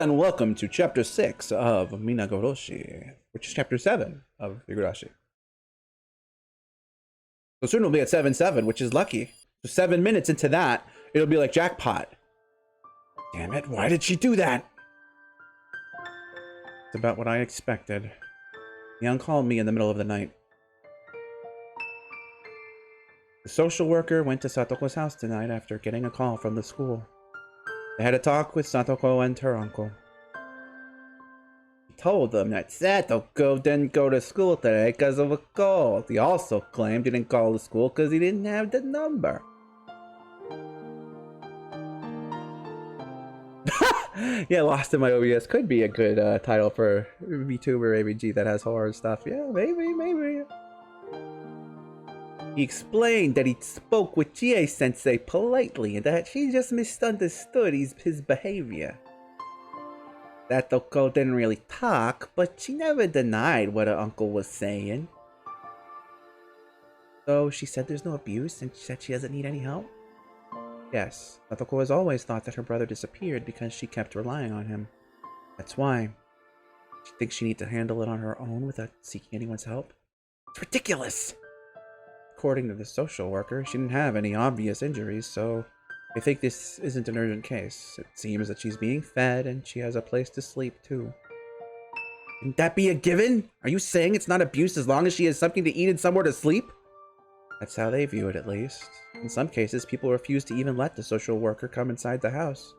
And welcome to Chapter 6 of Minagoroshi, which is Chapter 7 of Higurashi. So soon we'll be at 7-7, which is lucky. So 7 minutes into that, it'll be like jackpot. Damn it, why did she do that? It's about what I expected. Young called me in the middle of the night. The social worker went to Satoko's house tonight after getting a call from the school. They had a talk with Satoko and her uncle. He told them that Satoko didn't go to school today because of a cold. He also claimed he didn't call the school because he didn't have the number. Yeah, Lost in My OBS could be a good title for VTuber ABG that has horror stuff. Yeah, maybe. He explained that he spoke with Chie-sensei politely and that she just misunderstood his behavior. Satoko didn't really talk, but she never denied what her uncle was saying. So she said there's no abuse and said she doesn't need any help? Yes, Satoko has always thought that her brother disappeared because she kept relying on him. That's why. She thinks she needs to handle it on her own without seeking anyone's help. It's ridiculous! According to the social worker, she didn't have any obvious injuries, so I think this isn't an urgent case. It seems that she's being fed and she has a place to sleep too. Can that be a given? Are you saying it's not abuse as long as she has something to eat and somewhere to sleep? That's how they view it, at least. In some cases, people refuse to even let the social worker come inside the house.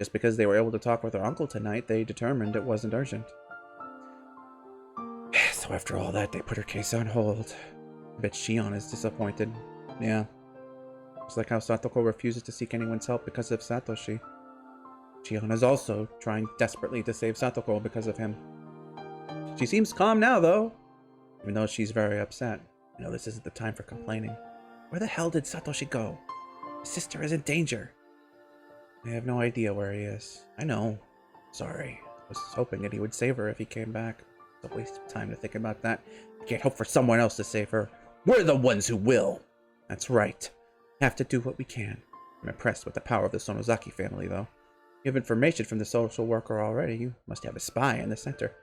Just because they were able to talk with her uncle tonight, they determined it wasn't urgent. So after all that, they put her case on hold. I bet Shion is disappointed. Yeah. It's like how Satoko refuses to seek anyone's help because of Satoshi. Shion is also trying desperately to save Satoko because of him. She seems calm now, though. Even though she's very upset. I know this isn't the time for complaining. Where the hell did Satoshi go? His sister is in danger. I have no idea where he is. I know. Sorry. I was hoping that he would save her if he came back. It's a waste of time to think about that. I can't hope for someone else to save her. We're the ones who will. That's right. We have to do what we can. I'm impressed with the power of the Sonozaki family, though. You have information from the social worker already. You must have a spy in the center.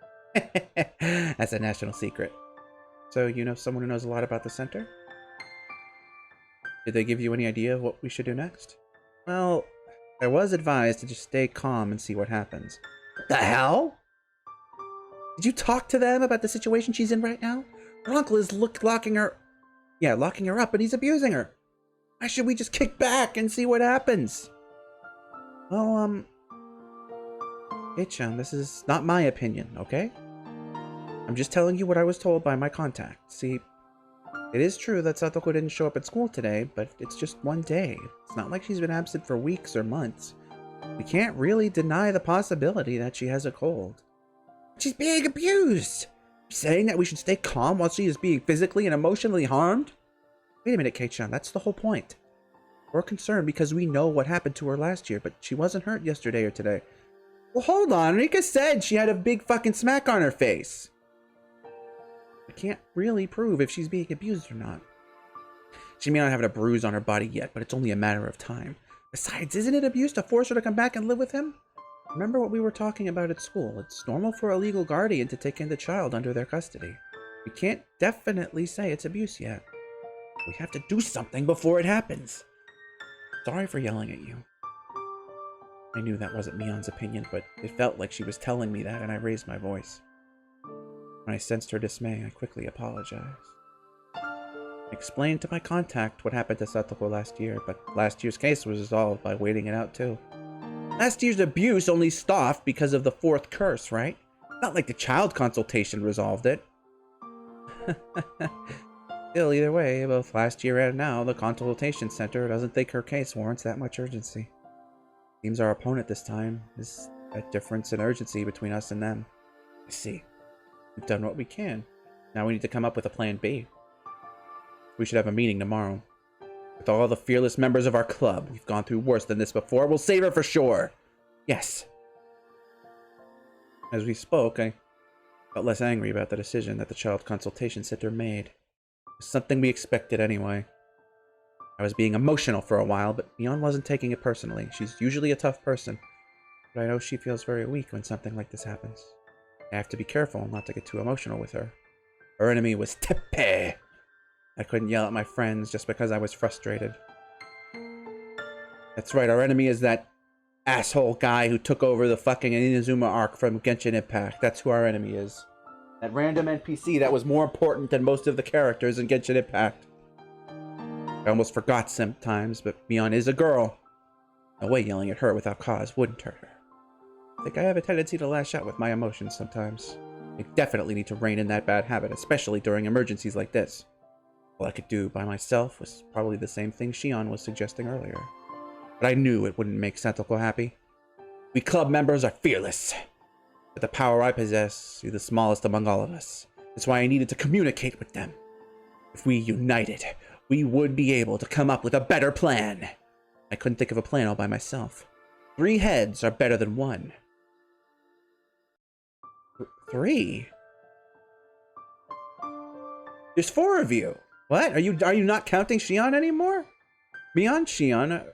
That's a national secret. So you know someone who knows a lot about the center? Did they give you any idea of what we should do next? Well, I was advised to just stay calm and see what happens. What the hell? Did you talk to them about the situation she's in right now? Her uncle is locking her up, and he's abusing her. Why should we just kick back and see what happens? Well, Hey-chan, this is not my opinion, okay? I'm just telling you what I was told by my contact. See, it is true that Satoko didn't show up at school today, but it's just one day. It's not like she's been absent for weeks or months. We can't really deny the possibility that she has a cold. She's being abused! You're saying that we should stay calm while she is being physically and emotionally harmed? Wait a minute, Kei-chan, that's the whole point. We're concerned because we know what happened to her last year, but she wasn't hurt yesterday or today. Well, hold on, Rika said she had a big fucking smack on her face. I can't really prove if she's being abused or not. She may not have a bruise on her body yet, but it's only a matter of time. Besides, isn't it abuse to force her to come back and live with him? Remember what we were talking about at school. It's normal for a legal guardian to take in the child under their custody. We can't definitely say it's abuse yet. We have to do something before it happens. Sorry for yelling at you. I knew that wasn't Mion's opinion, but it felt like she was telling me that, and I raised my voice. When I sensed her dismay, I quickly apologized. I explained to my contact what happened to Satoko last year, but last year's case was resolved by waiting it out too. Last year's abuse only stopped because of the fourth curse, right? Not like the child consultation resolved it. Still, either way, both last year and now, the consultation center doesn't think her case warrants that much urgency. Seems our opponent this time is a difference in urgency between us and them. I see. We've done what we can. Now we need to come up with a plan B. We should have a meeting tomorrow. With all the fearless members of our club. We've gone through worse than this before. We'll save her for sure. Yes. As we spoke, I felt less angry about the decision that the child consultation center made. It was something we expected anyway. I was being emotional for a while, but Mion wasn't taking it personally. She's usually a tough person. but I know she feels very weak when something like this happens. I have to be careful not to get too emotional with her. Her enemy was Tepe. I couldn't yell at my friends just because I was frustrated. That's right, our enemy is that asshole guy who took over the fucking Inazuma arc from Genshin Impact. That's who our enemy is. That random NPC that was more important than most of the characters in Genshin Impact. I almost forgot sometimes, but Mion is a girl. No way yelling at her without cause wouldn't hurt her. I think I have a tendency to lash out with my emotions sometimes. I definitely need to rein in that bad habit, especially during emergencies like this. All I could do by myself was probably the same thing Shion was suggesting earlier. But I knew it wouldn't make Satoko happy. We club members are fearless. With the power I possess, you're the smallest among all of us. That's why I needed to communicate with them. If we united, we would be able to come up with a better plan. I couldn't think of a plan all by myself. 3 heads are better than 1. 3? There's 4 of you. What? Are you not counting Shion anymore? Mion, Shion,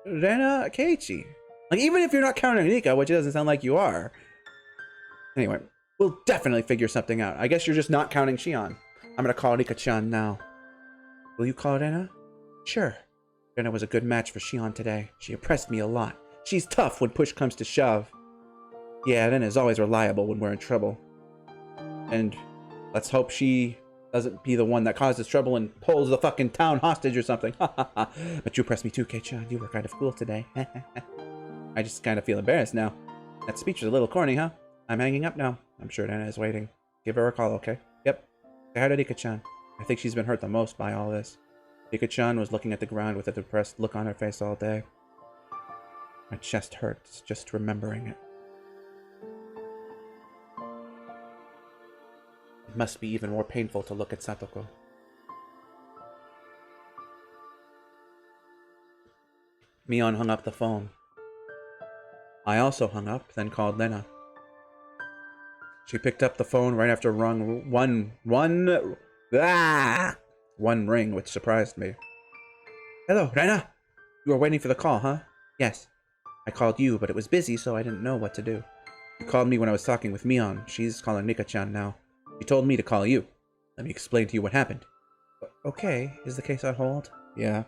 Rena, Keiichi. Like, even if you're not counting Nika, which it doesn't sound like you are. Anyway, we'll definitely figure something out. I guess you're just not counting Shion. I'm gonna call Nika-chan now. Will you call Rena? Sure. Rena was a good match for Shion today. She impressed me a lot. She's tough when push comes to shove. Yeah, Rena's always reliable when we're in trouble. And let's hope she doesn't be the one that causes trouble and pulls the fucking town hostage or something. But you impressed me too, Kei-chan. You were kind of cool today. I just kind of feel embarrassed now. That speech was a little corny, huh? I'm hanging up now. I'm sure Rena is waiting. Give her a call, okay? Yep. Say hi to Nika-chan. I think she's been hurt the most by all this. Nika-chan was looking at the ground with a depressed look on her face all day. My chest hurts just remembering it. It must be even more painful to look at Satoko. Mion hung up the phone. I also hung up, then called Lena. She picked up the phone right after one ring, which surprised me. Hello, Rena! You were waiting for the call, huh? Yes. I called you, but it was busy, so I didn't know what to do. You called me when I was talking with Mion. She's calling Nika-chan now. She told me to call you. Let me explain to you what happened. Okay, is the case on hold? Yeah.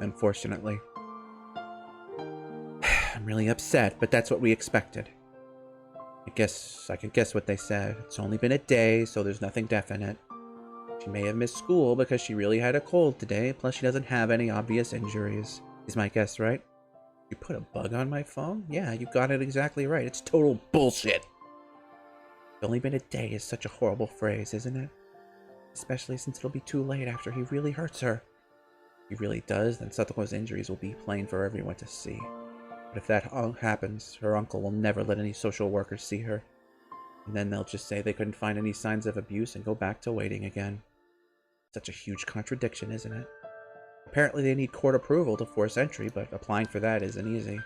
Unfortunately. I'm really upset, but that's what we expected. I guess I can guess what they said. It's only been a day, so there's nothing definite. She may have missed school because she really had a cold today, plus she doesn't have any obvious injuries. Is my guess right? You put a bug on my phone? Yeah, you got it exactly right. It's total bullshit. It's only been a day is such a horrible phrase, isn't it? Especially since it'll be too late after he really hurts her. If he really does, then Satoko's injuries will be plain for everyone to see. But if that happens, her uncle will never let any social workers see her. And then they'll just say they couldn't find any signs of abuse and go back to waiting again. Such a huge contradiction, isn't it? Apparently they need court approval to force entry, but applying for that isn't easy.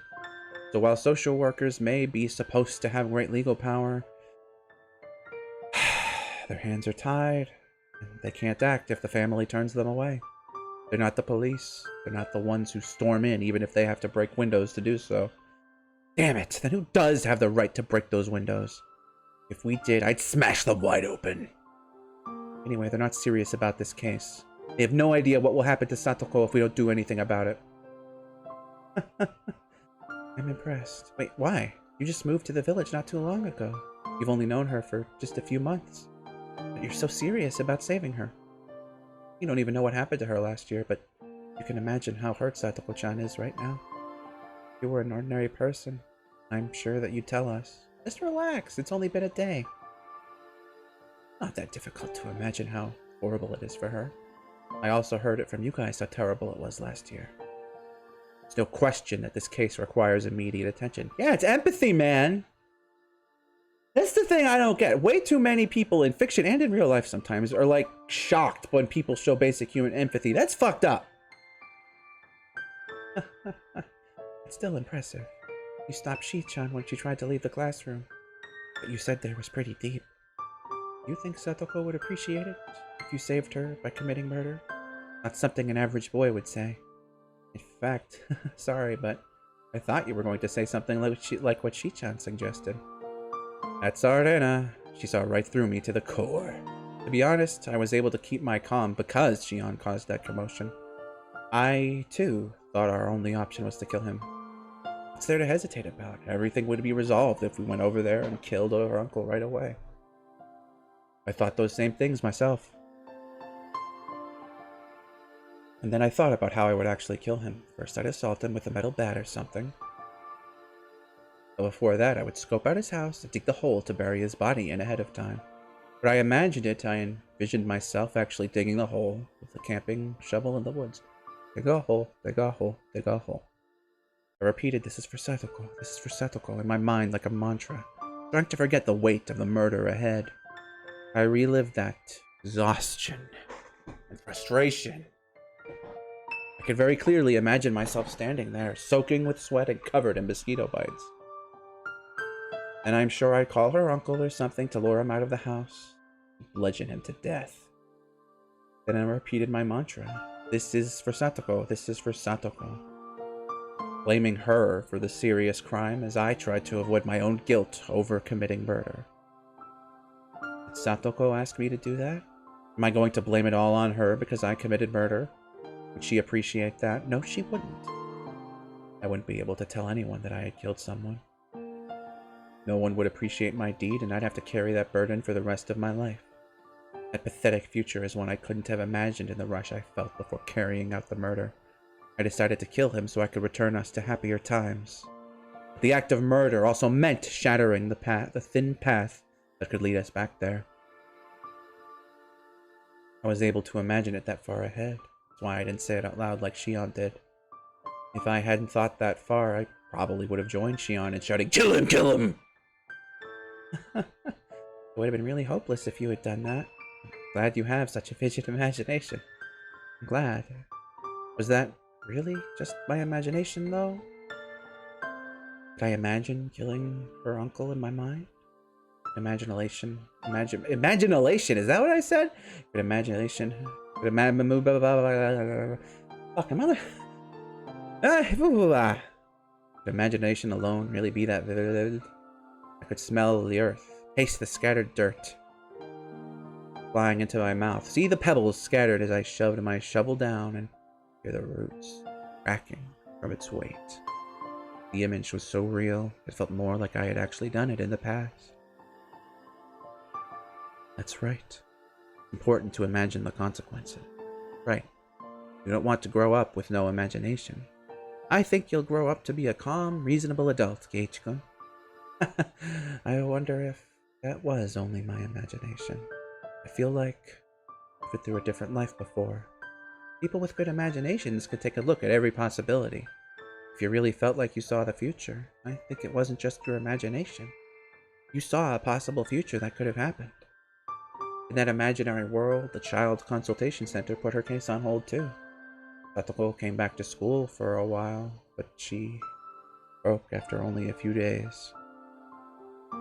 So while social workers may be supposed to have great legal power, their hands are tied, and they can't act if the family turns them away. They're not the police. They're not the ones who storm in, even if they have to break windows to do so. Damn it, then who does have the right to break those windows? If we did, I'd smash them wide open. Anyway, they're not serious about this case. They have no idea what will happen to Satoko if we don't do anything about it. I'm impressed. Wait, why? You just moved to the village not too long ago. You've only known her for just a few months. But you're so serious about saving her. You don't even know what happened to her last year, but you can imagine how hurt Satoko-chan is right now. If you were an ordinary person, I'm sure that you'd tell us. Just relax, it's only been a day. Not that difficult to imagine how horrible it is for her. I also heard it from you guys how terrible it was last year. There's no question that this case requires immediate attention. Yeah, it's empathy, man! That's the thing I don't get. Way too many people in fiction and in real life sometimes are like shocked when people show basic human empathy. That's fucked up. It's still impressive. You stopped Shi-chan when she tried to leave the classroom. But you said there was pretty deep. You think Satoko would appreciate it if you saved her by committing murder? Not something an average boy would say. In fact, sorry, but I thought you were going to say something like what Shi-chan suggested. That's Arena. She saw right through me to the core. To be honest, I was able to keep my calm because Shion caused that commotion. I, too, thought our only option was to kill him. What's there to hesitate about? Everything would be resolved if we went over there and killed our uncle right away. I thought those same things myself. And then I thought about how I would actually kill him. First, I'd assault him with a metal bat or something. But before that, I would scope out his house and dig the hole to bury his body in ahead of time. But I imagined it, I envisioned myself actually digging the hole with a camping shovel in the woods. Dig a hole, dig a hole, dig a hole. I repeated, this is for Satoko, in my mind like a mantra, trying to forget the weight of the murder ahead. I relived that exhaustion and frustration. I could very clearly imagine myself standing there, soaking with sweat and covered in mosquito bites. And I'm sure I'd call her uncle or something to lure him out of the house, bludgeon him to death. Then I repeated my mantra. This is for Satoko, this is for Satoko. Blaming her for the serious crime as I tried to avoid my own guilt over committing murder. Did Satoko ask me to do that? Am I going to blame it all on her because I committed murder? Would she appreciate that? No, she wouldn't. I wouldn't be able to tell anyone that I had killed someone. No one would appreciate my deed, and I'd have to carry that burden for the rest of my life. That pathetic future is one I couldn't have imagined in the rush I felt before carrying out the murder. I decided to kill him so I could return us to happier times. The act of murder also meant shattering the thin path that could lead us back there. I was able to imagine it that far ahead. That's why I didn't say it out loud like Shion did. If I hadn't thought that far, I probably would have joined Shion in shouting, "Kill him! Kill him!" It would have been really hopeless if you had done that. Glad you have such a vivid imagination. I'm glad. Was that really just my imagination, though? Did I imagine killing her uncle in my mind? Imagination, is that what I said? But imagination, fuck, mother. Could imagination alone really be that vivid? I could smell the earth, taste the scattered dirt flying into my mouth, see the pebbles scattered as I shoved my shovel down, and hear the roots cracking from its weight. The image was so real, it felt more like I had actually done it in the past. That's right. It's important to imagine the consequences. Right. You don't want to grow up with no imagination. I think you'll grow up to be a calm, reasonable adult, Gage-kun. I wonder if that was only my imagination. I feel like I've been through a different life before. People with good imaginations could take a look at every possibility. If you really felt like you saw the future, I think it wasn't just your imagination. You saw a possible future that could have happened. In that imaginary world, the Child Consultation Center put her case on hold too. SATOKO came back to school for a while, but she broke after only a few days.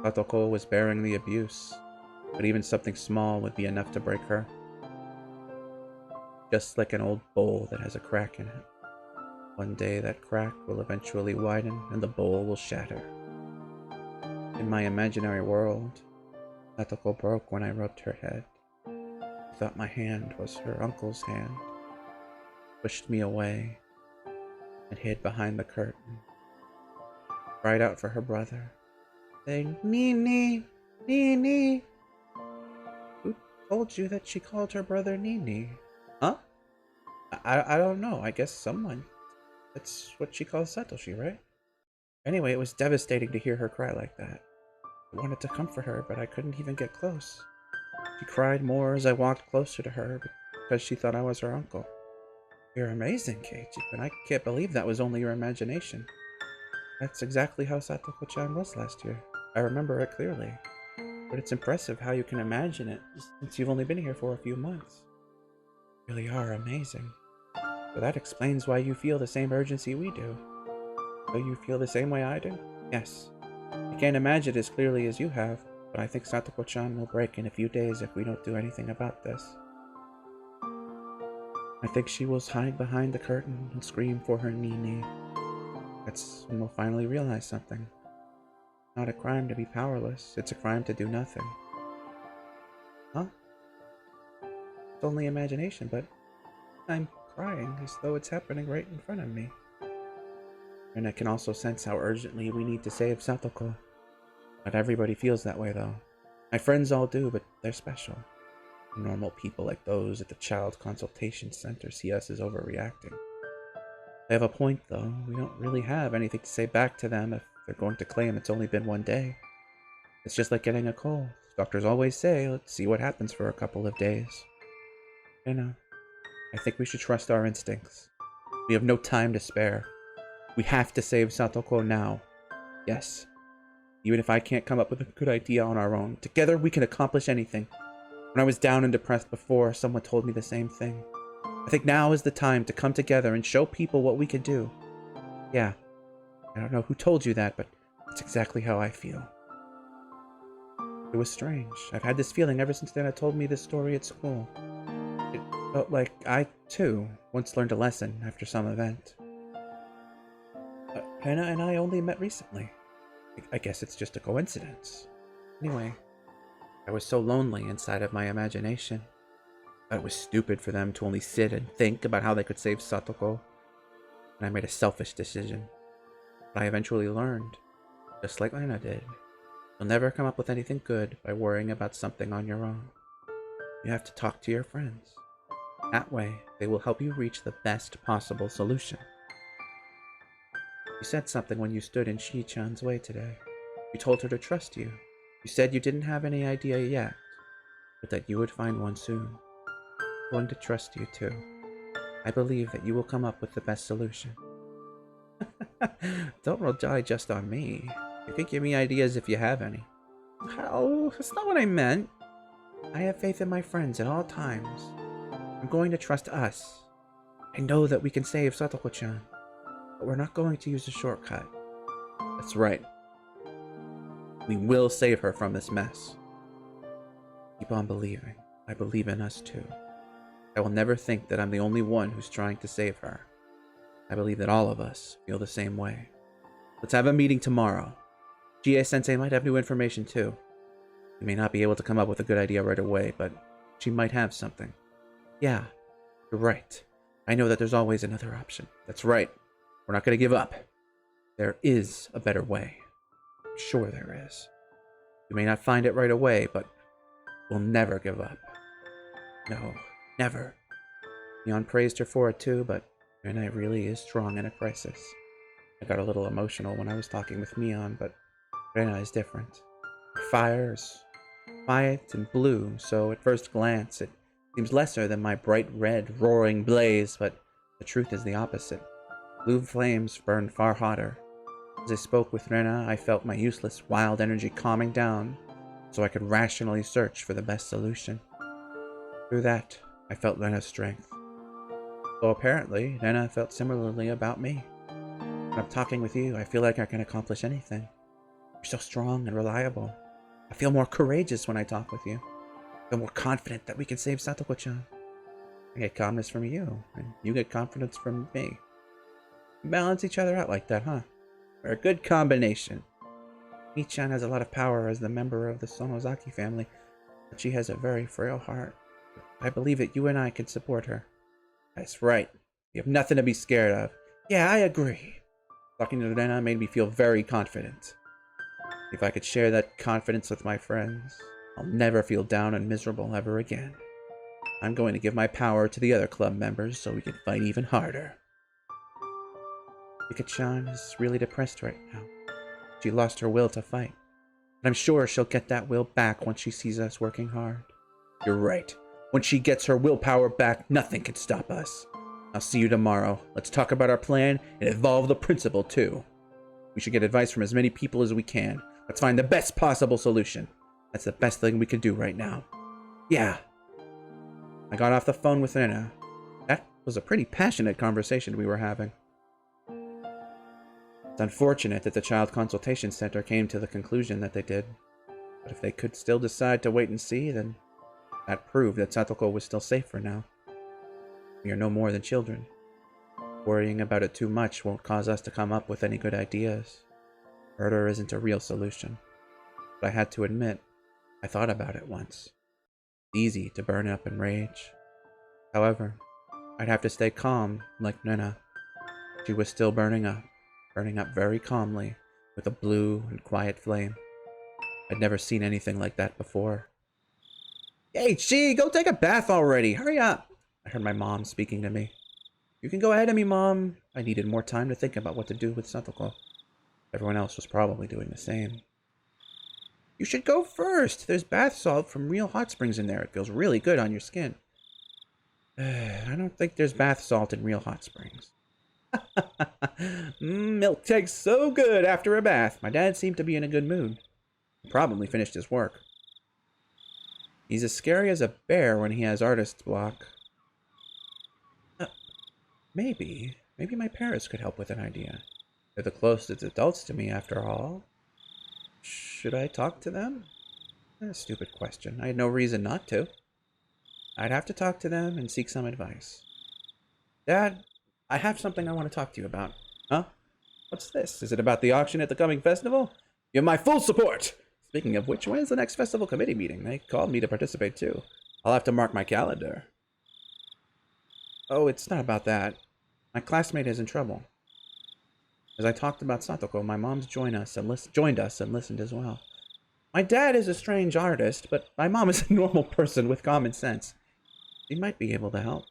SATOKO was bearing the abuse, but even something small would be enough to break her. Just like an old bowl that has a crack in it. One day that crack will eventually widen and the bowl will shatter. In my imaginary world, SATOKO broke when I rubbed her head. I thought my hand was her uncle's hand. Pushed me away and hid behind the curtain. Cried out for her brother, saying, "Nini! Nini!" Who told you that she called her brother Nini? Huh? I don't know. I guess someone. That's what she calls Satoshi, right? Anyway, it was devastating to hear her cry like that. I wanted to comfort her, but I couldn't even get close. She cried more as I walked closer to her because she thought I was her uncle. You're amazing, Keiichi, but I can't believe that was only your imagination. That's exactly how Satoko-chan was last year. I remember it clearly. But it's impressive how you can imagine it since you've only been here for a few months. You really are amazing. So that explains why you feel the same urgency we do. So you feel the same way I do? Yes. I can't imagine it as clearly as you have, but I think Satoko-chan will break in a few days if we don't do anything about this. I think she will hide behind the curtain and scream for her Nini. That's when we'll finally realize something. Not a crime to be powerless, it's a crime to do nothing. Huh? It's only imagination, but I'm crying as though it's happening right in front of me. And I can also sense how urgently we need to save Satoko. Not everybody feels that way, though. My friends all do, but they're special. Normal people like those at the Child Consultation Center see us as overreacting. They have a point, though. We don't really have anything to say back to them if they're going to claim it's only been one day. It's just like getting a cold. Doctors always say, let's see what happens for a couple of days. You know, I think we should trust our instincts. We have no time to spare. We have to save Satoko now. Yes. Even if I can't come up with a good idea on our own, together we can accomplish anything. When I was down and depressed before, someone told me the same thing. I think now is the time to come together and show people what we can do. Yeah, I don't know who told you that, but that's exactly how I feel. It was strange. I've had this feeling ever since Nana told me this story at school. It felt like I, too, once learned a lesson after some event. But Nana and I only met recently. I guess it's just a coincidence. Anyway, I was so lonely inside of my imagination. I thought it was stupid for them to only sit and think about how they could save Satoko. And I made a selfish decision. But I eventually learned, just like Lena did. You'll never come up with anything good by worrying about something on your own. You have to talk to your friends. That way, they will help you reach the best possible solution. You said something when you stood in Shi-chan's way today. You told her to trust you. You said you didn't have any idea yet, but that you would find one soon. I'm going to trust you too. I believe that you will come up with the best solution. Don't rely just on me. You can give me ideas if you have any. Oh, that's not what I meant. I have faith in my friends at all times. I'm going to trust us. I know that we can save Satoko-chan, but we're not going to use a shortcut. That's right. We will save her from this mess. Keep on believing. I believe in us too. I will never think that I'm the only one who's trying to save her. I believe that all of us feel the same way. Let's have a meeting tomorrow. GA-sensei might have new information too. We may not be able to come up with a good idea right away, but she might have something. Yeah, you're right. I know that there's always another option. That's right. We're not going to give up. There is a better way. I'm sure there is. We may not find it right away, but we'll never give up. No, never. Mion praised her for it too, but Rena really is strong in a crisis. I got a little emotional when I was talking with Mion, but Rena is different. Her fire is quiet and blue, so at first glance it seems lesser than my bright red roaring blaze, but the truth is the opposite. Blue flames burn far hotter. As I spoke with Rena, I felt my useless wild energy calming down, so I could rationally search for the best solution. Through that, I felt Rena's strength. So apparently, Rena felt similarly about me. When I'm talking with you, I feel like I can accomplish anything. You're so strong and reliable. I feel more courageous when I talk with you. I feel more confident that we can save Satoko-chan. I get calmness from you, and you get confidence from me. We balance each other out like that, huh? We're a good combination. Mi-chan has a lot of power as the member of the Sonozaki family, but she has a very frail heart. I believe that you and I can support her. That's right. You have nothing to be scared of. Yeah, I agree. Talking to Rena made me feel very confident. If I could share that confidence with my friends, I'll never feel down and miserable ever again. I'm going to give my power to the other club members so we can fight even harder. Mika-chan is really depressed right now. She lost her will to fight. But I'm sure she'll get that will back once she sees us working hard. You're right. When she gets her willpower back, nothing can stop us. I'll see you tomorrow. Let's talk about our plan and evolve the principle too. We should get advice from as many people as we can. Let's find the best possible solution. That's the best thing we can do right now. Yeah. I got off the phone with Rena. That was a pretty passionate conversation we were having. It's unfortunate that the Child Consultation Center came to the conclusion that they did. But if they could still decide to wait and see, then that proved that Satoko was still safe for now. We are no more than children. Worrying about it too much won't cause us to come up with any good ideas. Murder isn't a real solution. But I had to admit, I thought about it once. It's easy to burn up in rage. However, I'd have to stay calm, like Nina. She was still burning up very calmly, with a blue and quiet flame. I'd never seen anything like that before. Hey, Chi, go take a bath already! Hurry up! I heard my mom speaking to me. You can go ahead of me, Mom. I needed more time to think about what to do with Satoko. Everyone else was probably doing the same. You should go first. There's bath salt from real hot springs in there. It feels really good on your skin. I don't think there's bath salt in real hot springs. Milk tastes so good after a bath. My dad seemed to be in a good mood. He probably finished his work. He's as scary as a bear when he has artist's block. Maybe my parents could help with an idea. They're the closest adults to me, after all. Should I talk to them? A stupid question. I had no reason not to. I'd have to talk to them and seek some advice. Dad, I have something I want to talk to you about. Huh? What's this? Is it about the auction at the coming festival? You have my full support! Speaking of which, when is the next festival committee meeting? They called me to participate too. I'll have to mark my calendar. Oh, it's not about that. My classmate is in trouble. As I talked about Satoko, my mom's joined us and listened as well. My dad is a strange artist, but my mom is a normal person with common sense. She might be able to help.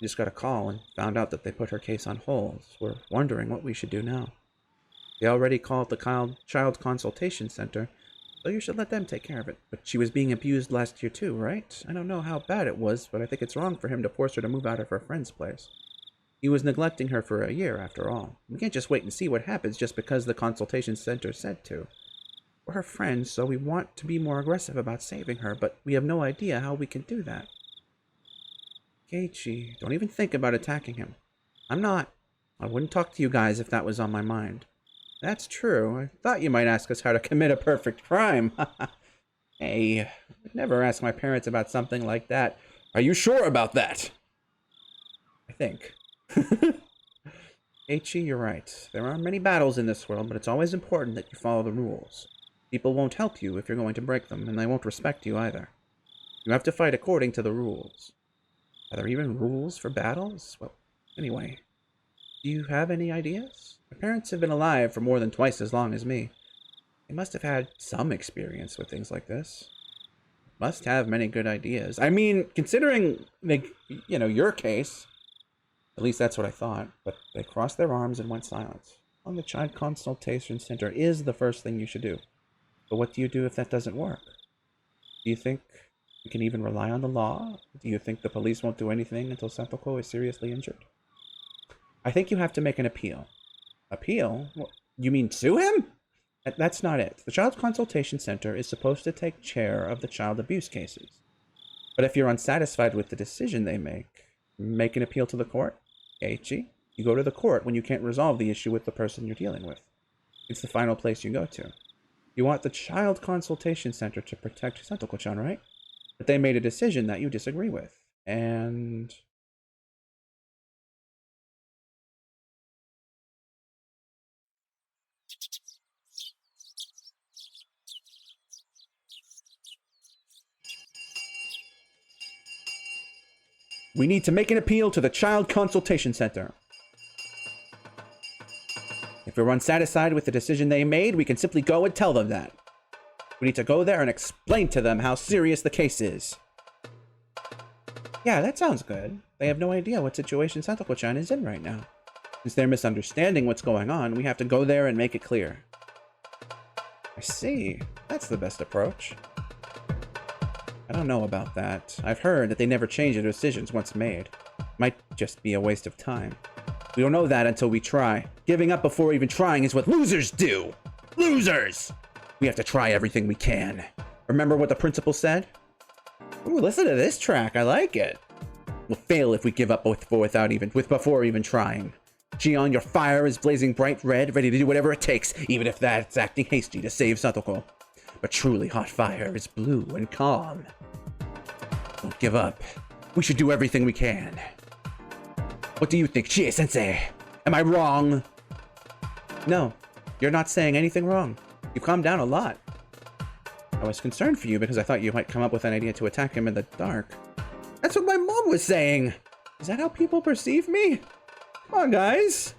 We just got a call and found out that they put her case on hold. We're wondering what we should do now. They already called the Child Consultation Center, so you should let them take care of it. But she was being abused last year too, right? I don't know how bad it was, but I think it's wrong for him to force her to move out of her friend's place. He was neglecting her for a year, after all. We can't just wait and see what happens just because the consultation center said to. We're her friends, so we want to be more aggressive about saving her, but we have no idea how we can do that. Keiichi, don't even think about attacking him. I'm not. I wouldn't talk to you guys if that was on my mind. That's true. I thought you might ask us how to commit a perfect crime. Hey, I'd never ask my parents about something like that. Are you sure about that? I think. Keiichi, you're right. There are many battles in this world, but it's always important that you follow the rules. People won't help you if you're going to break them, and they won't respect you either. You have to fight according to the rules. Are there even rules for battles? Well, anyway, do you have any ideas? My parents have been alive for more than twice as long as me. They must have had some experience with things like this. Must have many good ideas. I mean, considering, your case, at least that's what I thought, but they crossed their arms and went silent. Well, the Child Consultation Center is the first thing you should do. But what do you do if that doesn't work? Do you think you can even rely on the law? Do you think the police won't do anything until Satoko is seriously injured? I think you have to make an appeal. Appeal? What, you mean sue him? That's not it. The Child Consultation Center is supposed to take care of the child abuse cases. But if you're unsatisfied with the decision they make an appeal to the court. Keiichi, you go to the court when you can't resolve the issue with the person you're dealing with. It's the final place you go to. You want the Child Consultation Center to protect Satoko-chan, right? But they made a decision that you disagree with. And we need to make an appeal to the Child Consultation Center. If we're unsatisfied with the decision they made, we can simply go and tell them that. We need to go there and explain to them how serious the case is. Yeah, that sounds good. They have no idea what situation Satoko-chan is in right now. Since they're misunderstanding what's going on, we have to go there and make it clear. I see. That's the best approach. I don't know about that. I've heard that they never change their decisions once made. Might just be a waste of time. We don't know that until we try. Giving up before even trying is what losers do! Losers! We have to try everything we can. Remember what the principal said? Ooh, listen to this track. I like it. We'll fail if we give up before even trying. Gion, your fire is blazing bright red, ready to do whatever it takes, even if that's acting hasty to save Satoko. But truly hot fire is blue and calm. Don't give up. We should do everything we can. What do you think, Chie-sensei? Am I wrong? No, you're not saying anything wrong. You've calmed down a lot. I was concerned for you because I thought you might come up with an idea to attack him in the dark. That's what my mom was saying! Is that how people perceive me? Come on, guys!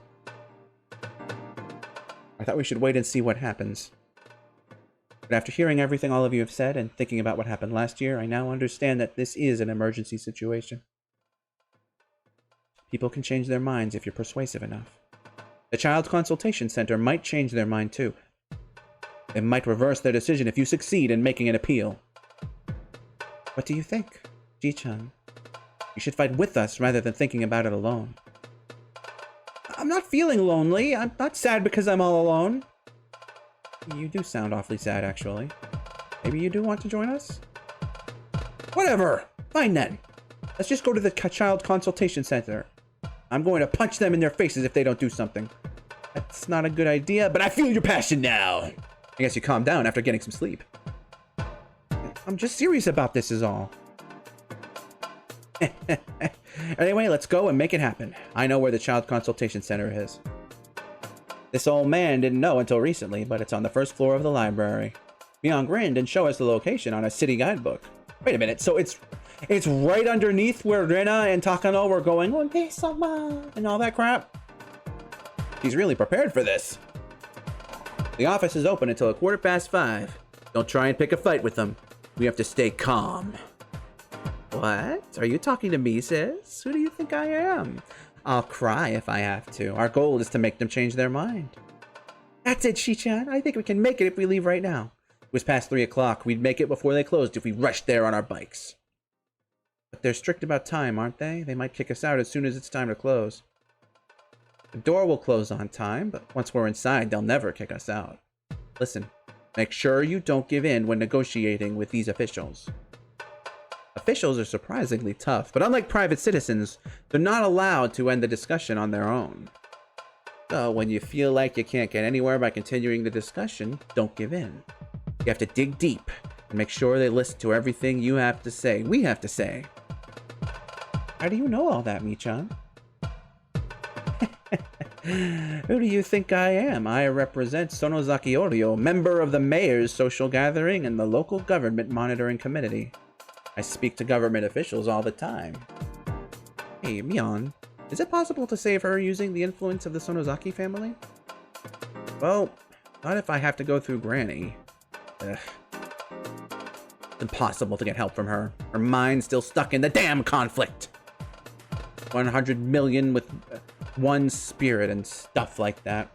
I thought we should wait and see what happens. But after hearing everything all of you have said and thinking about what happened last year, I now understand that this is an emergency situation. People can change their minds if you're persuasive enough. The Child Consultation Center might change their mind too. They might reverse their decision if you succeed in making an appeal. What do you think, Ji-chan? You should fight with us rather than thinking about it alone. I'm not feeling lonely. I'm not sad because I'm all alone. You do sound awfully sad, actually. Maybe you do want to join us? Whatever! Fine then. Let's just go to the Child Consultation Center. I'm going to punch them in their faces if they don't do something. That's not a good idea, but I feel your passion now. I guess you calmed down after getting some sleep. I'm just serious about this is all. Anyway, let's go and make it happen. I know where the Child Consultation Center is. This old man didn't know until recently, but it's on the first floor of the library. Mion grinned and showed us the location on a city guidebook. Wait a minute, so it's right underneath where Rena and Takano were going, Onde-sama, and all that crap? He's really prepared for this. The office is open until 5:15. Don't try and pick a fight with them. We have to stay calm. What? Are you talking to me, sis? Who do you think I am? I'll cry if I have to. Our goal is to make them change their mind. That's it, Shi-chan. I think we can make it if we leave right now. It was past 3 o'clock. We'd make it before they closed if we rushed there on our bikes. But they're strict about time, aren't they? They might kick us out as soon as it's time to close. The door will close on time, but once we're inside, they'll never kick us out. Listen, make sure you don't give in when negotiating with these officials. Officials are surprisingly tough, but unlike private citizens, they're not allowed to end the discussion on their own. So when you feel like you can't get anywhere by continuing the discussion, don't give in. You have to dig deep and make sure they listen to everything you have to say, we have to say. How do you know all that, Mi-chan? Who do you think I am? I represent Sonozaki Oryo, member of the mayor's social gathering and the local government monitoring committee. I speak to government officials all the time. Hey, Mion, is it possible to save her using the influence of the Sonozaki family? Well, not if I have to go through Granny. Ugh. It's impossible to get help from her. Her mind's still stuck in the damn conflict. 100 million with one spirit and stuff like that.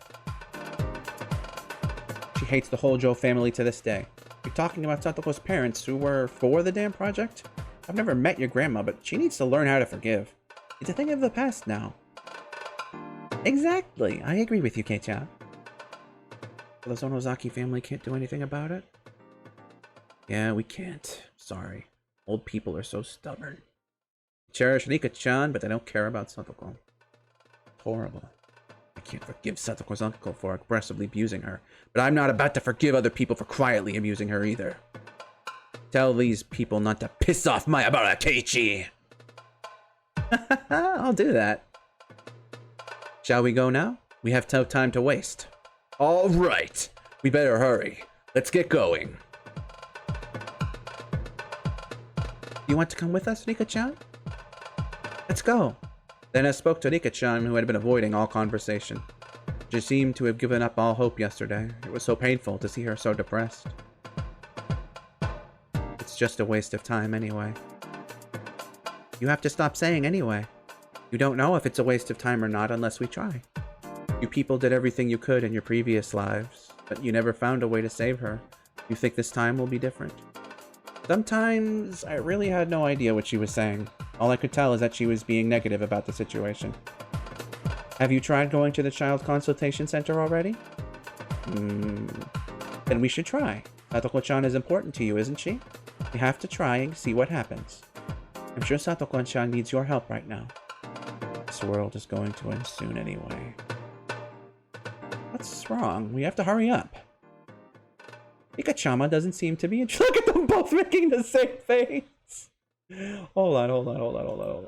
She hates the whole Joe family to this day. You're talking about Satoko's parents who were for the damn project? I've never met your grandma, but she needs to learn how to forgive. It's a thing of the past now. Exactly. I agree with you, Kei-chan. The Sonozaki family can't do anything about it? Yeah, we can't. Sorry. Old people are so stubborn. They cherish Rika-chan, but they don't care about Satoko. Horrible. I can't forgive Satoko's uncle for aggressively abusing her, but I'm not about to forgive other people for quietly abusing her either. Tell these people not to piss off my Abara Keiichi! I'll do that. Shall we go now? We have no time to waste. All right. We better hurry. Let's get going. You want to come with us, Rika-chan? Let's go. Then I spoke to Rika-chan, who had been avoiding all conversation. She seemed to have given up all hope yesterday. It was so painful to see her so depressed. It's just a waste of time anyway. You have to stop saying anyway. You don't know if it's a waste of time or not unless we try. You people did everything you could in your previous lives, but you never found a way to save her. You think this time will be different? Sometimes I really had no idea what she was saying. All I could tell is that she was being negative about the situation. Have you tried going to the Child Consultation Center already? Then we should try. Satoko-chan is important to you, isn't she? You have to try and see what happens. I'm sure Satoko-chan needs your help right now. This world is going to end soon anyway. What's wrong? We have to hurry up. Ika-chama doesn't seem to be interested. Look at them both making the same face. Hold on.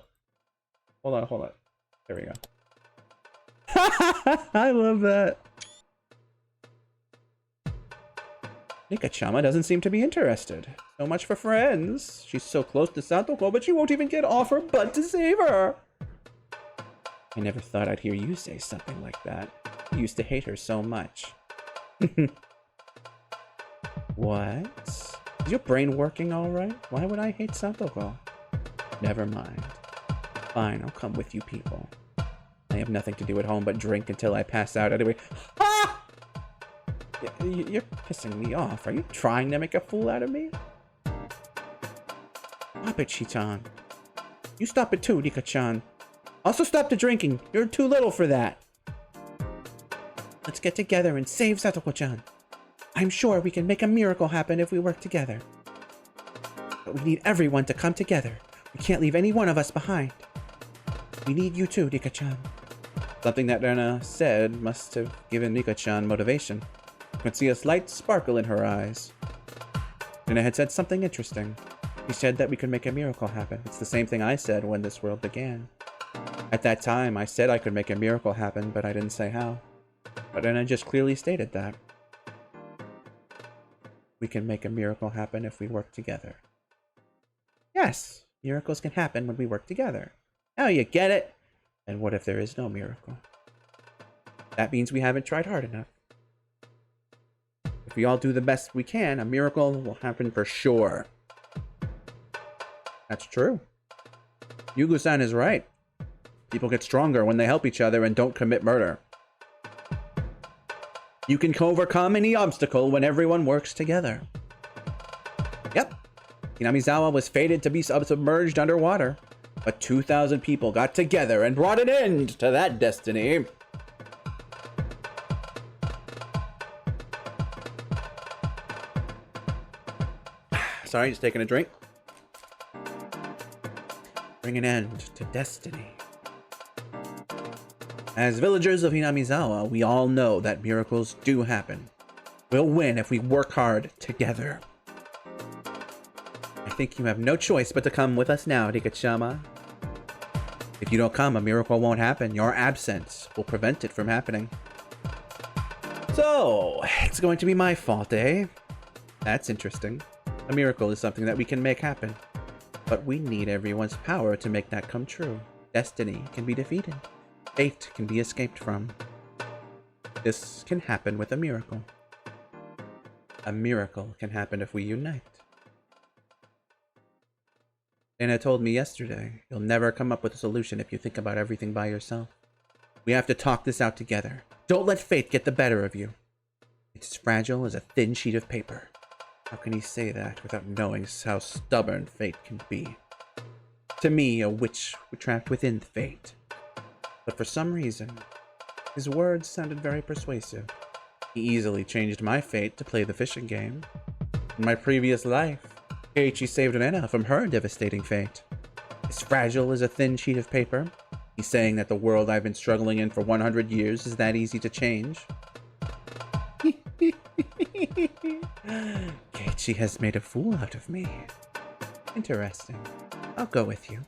There we go. I love that. Nika-chama doesn't seem to be interested. So much for friends. She's so close to Satoko, but she won't even get off her butt to save her. I never thought I'd hear you say something like that. I used to hate her so much. What? Is your brain working all right? Why would I hate Satoko? Never mind. Fine, I'll come with you people. I have nothing to do at home but drink until I pass out anyway. Ah! You're pissing me off. Are you trying to make a fool out of me? Stop it, Shitan. You stop it too, Nika-chan. Also stop the drinking. You're too little for that. Let's get together and save Satoko-chan. I'm sure we can make a miracle happen if we work together. But we need everyone to come together. We can't leave any one of us behind. We need you too, Nika-chan. Something that Rena said must have given Nika-chan motivation. I could see a slight sparkle in her eyes. Rena had said something interesting. She said that we could make a miracle happen. It's the same thing I said when this world began. At that time, I said I could make a miracle happen, but I didn't say how. But Rena just clearly stated that. We can make a miracle happen if we work together. Yes, miracles can happen when we work together. Now you get it? And what if there is no miracle? That means we haven't tried hard enough. If we all do the best we can, a miracle will happen for sure. That's true. Yugu-san is right. People get stronger when they help each other and don't commit murder. You can overcome any obstacle when everyone works together. Yep. Hinamizawa was fated to be submerged underwater, but 2,000 people got together and brought an end to that destiny. Sorry, just taking a drink. Bring an end to destiny. As villagers of Hinamizawa, we all know that miracles do happen. We'll win if we work hard together. I think you have no choice but to come with us now, Nika-chama. If you don't come, a miracle won't happen. Your absence will prevent it from happening. So, it's going to be my fault, eh? That's interesting. A miracle is something that we can make happen. But we need everyone's power to make that come true. Destiny can be defeated. Fate can be escaped from. This can happen with a miracle. A miracle can happen if we unite. Dana told me yesterday, you'll never come up with a solution if you think about everything by yourself. We have to talk this out together. Don't let fate get the better of you. It's as fragile as a thin sheet of paper. How can he say that without knowing how stubborn fate can be? To me, a witch trapped within fate. But for some reason, his words sounded very persuasive. He easily changed my fate to play the fishing game. In my previous life, Keiichi saved Rena from her devastating fate. As fragile as a thin sheet of paper, he's saying that the world I've been struggling in for 100 years is that easy to change. Keiichi has made a fool out of me. Interesting. I'll go with you.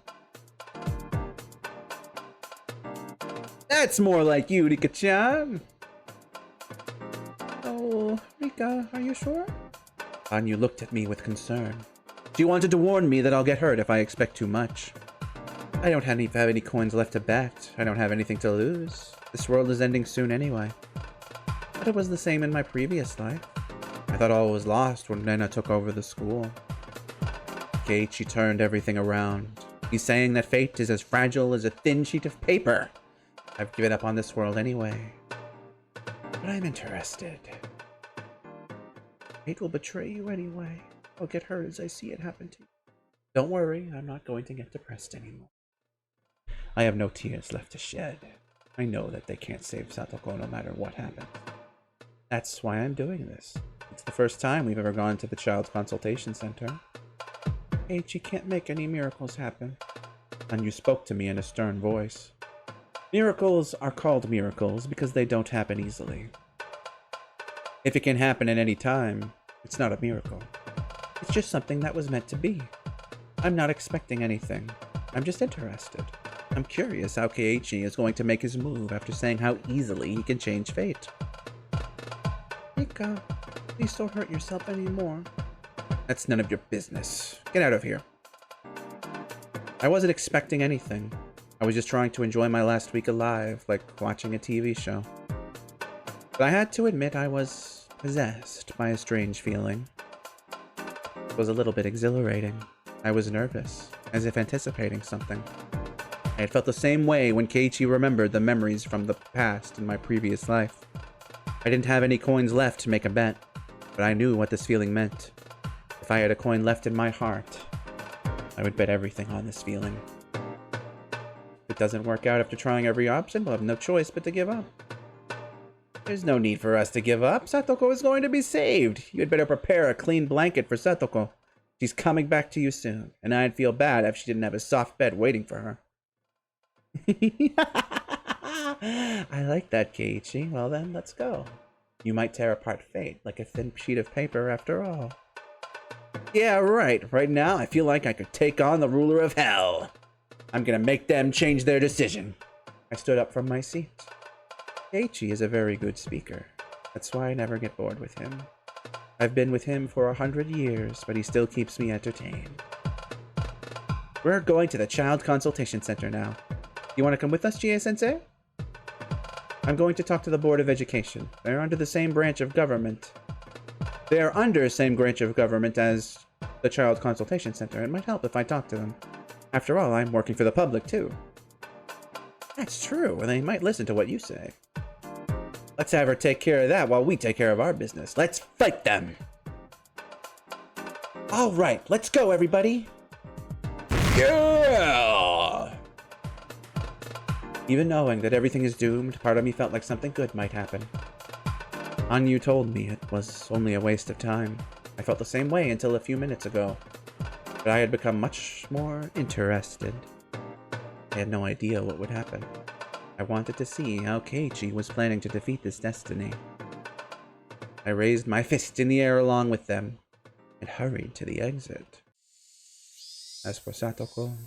That's more like you, Rika-chan. Oh, Rika, are you sure? Hanyuu looked at me with concern. She wanted to warn me that I'll get hurt if I expect too much. I don't have any coins left to bet. I don't have anything to lose. This world is ending soon anyway. But it was the same in my previous life. I thought all was lost when Rena took over the school. Keiichi turned everything around. He's saying that fate is as fragile as a thin sheet of paper. I've given up on this world anyway. But I'm interested. Fate will betray you anyway. I'll get hurt as I see it happen to you. Don't worry, I'm not going to get depressed anymore. I have no tears left to shed. I know that they can't save Satoko no matter what happens. That's why I'm doing this. It's the first time we've ever gone to the Child's Consultation Center. Keiichi can't make any miracles happen. And you spoke to me in a stern voice. Miracles are called miracles because they don't happen easily. If it can happen at any time, it's not a miracle. It's just something that was meant to be. I'm not expecting anything. I'm just interested. I'm curious how Keiichi is going to make his move after saying how easily he can change fate. Mika, please don't hurt yourself anymore. That's none of your business. Get out of here. I wasn't expecting anything. I was just trying to enjoy my last week alive, like watching a TV show. But I had to admit I was possessed by a strange feeling. It was a little bit exhilarating. I was nervous, as if anticipating something. I had felt the same way when Keiichi remembered the memories from the past in my previous life. I didn't have any coins left to make a bet, but I knew what this feeling meant. If I had a coin left in my heart, I would bet everything on this feeling. If it doesn't work out after trying every option, we'll have no choice but to give up. There's no need for us to give up. Satoko is going to be saved. You had better prepare a clean blanket for Satoko. She's coming back to you soon, and I'd feel bad if she didn't have a soft bed waiting for her. I like that, Keiichi. Well then, let's go. You might tear apart fate like a thin sheet of paper after all. Yeah, right. Right now, I feel like I could take on the ruler of hell. I'm gonna make them change their decision. I stood up from my seat. Keiichi is a very good speaker. That's why I never get bored with him. I've been with him for 100 years, but he still keeps me entertained. We're going to the Child Consultation Center now. You want to come with us, Chie-sensei? I'm going to talk to the Board of Education. They're under the same branch of government. They are under the same branch of government as the Child Consultation Center. It might help if I talk to them. After all, I'm working for the public, too. That's true, and they might listen to what you say. Let's have her take care of that while we take care of our business. Let's fight them! Alright, let's go, everybody! Yeah! Even knowing that everything is doomed, part of me felt like something good might happen. Hanyuu told me it was only a waste of time. I felt the same way until a few minutes ago, but I had become much more interested. I had no idea what would happen. I wanted to see how Keiichi was planning to defeat this destiny. I raised my fist in the air along with them, and hurried to the exit. As for Satoko,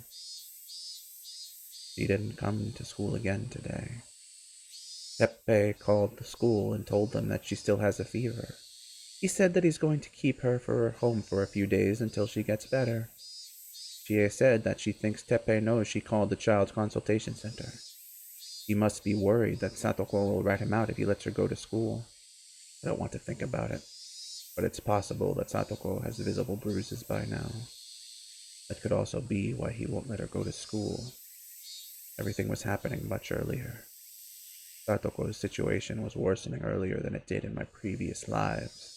she didn't come to school again today. Teppei called the school and told them that she still has a fever. He said that he's going to keep her home for a few days until she gets better. Chie said that she thinks Teppei knows she called the Child Consultation Center. He must be worried that Satoko will rat him out if he lets her go to school. I don't want to think about it, but it's possible that Satoko has visible bruises by now. That could also be why he won't let her go to school. Everything was happening much earlier. Satoko's situation was worsening earlier than it did in my previous lives.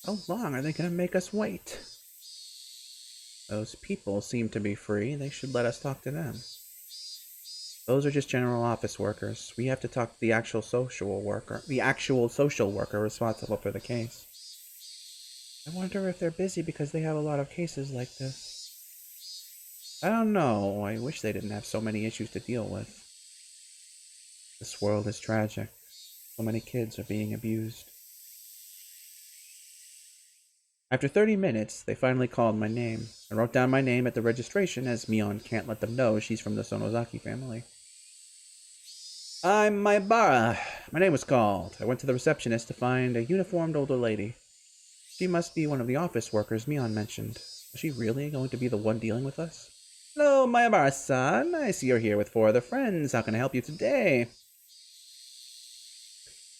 How long are they going to make us wait? Those people seem to be free. They should let us talk to them. Those are just general office workers. We have to talk to the actual social worker responsible for the case. I wonder if they're busy because they have a lot of cases like this. I don't know. I wish they didn't have so many issues to deal with. This world is tragic. So many kids are being abused. After 30 minutes, they finally called my name. I wrote down my name at the registration as Mion can't let them know she's from the Sonozaki family. I'm Maibara. My name was called. I went to the receptionist to find a uniformed older lady. She must be one of the office workers Mion mentioned. Is she really going to be the one dealing with us? Hello, Maibara-san. I see you're here with 4 other friends. How can I help you today?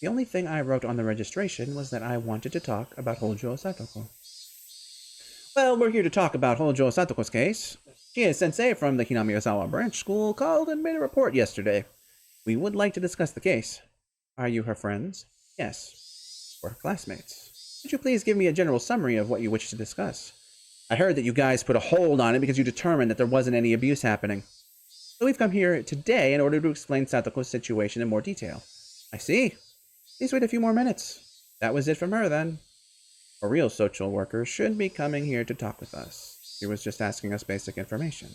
The only thing I wrote on the registration was that I wanted to talk about Hojo Satoko. Well, we're here to talk about Hojo Satoko's case. Chie-sensei from the Hinamiyazawa branch school called and made a report yesterday. We would like to discuss the case. Are you her friends? Yes. We're classmates. Could you please give me a general summary of what you wish to discuss? I heard that you guys put a hold on it because you determined that there wasn't any abuse happening. So we've come here today in order to explain Satoko's situation in more detail. I see. Please wait a few more minutes. That was it from her, then. A real social worker should be coming here to talk with us. She was just asking us basic information.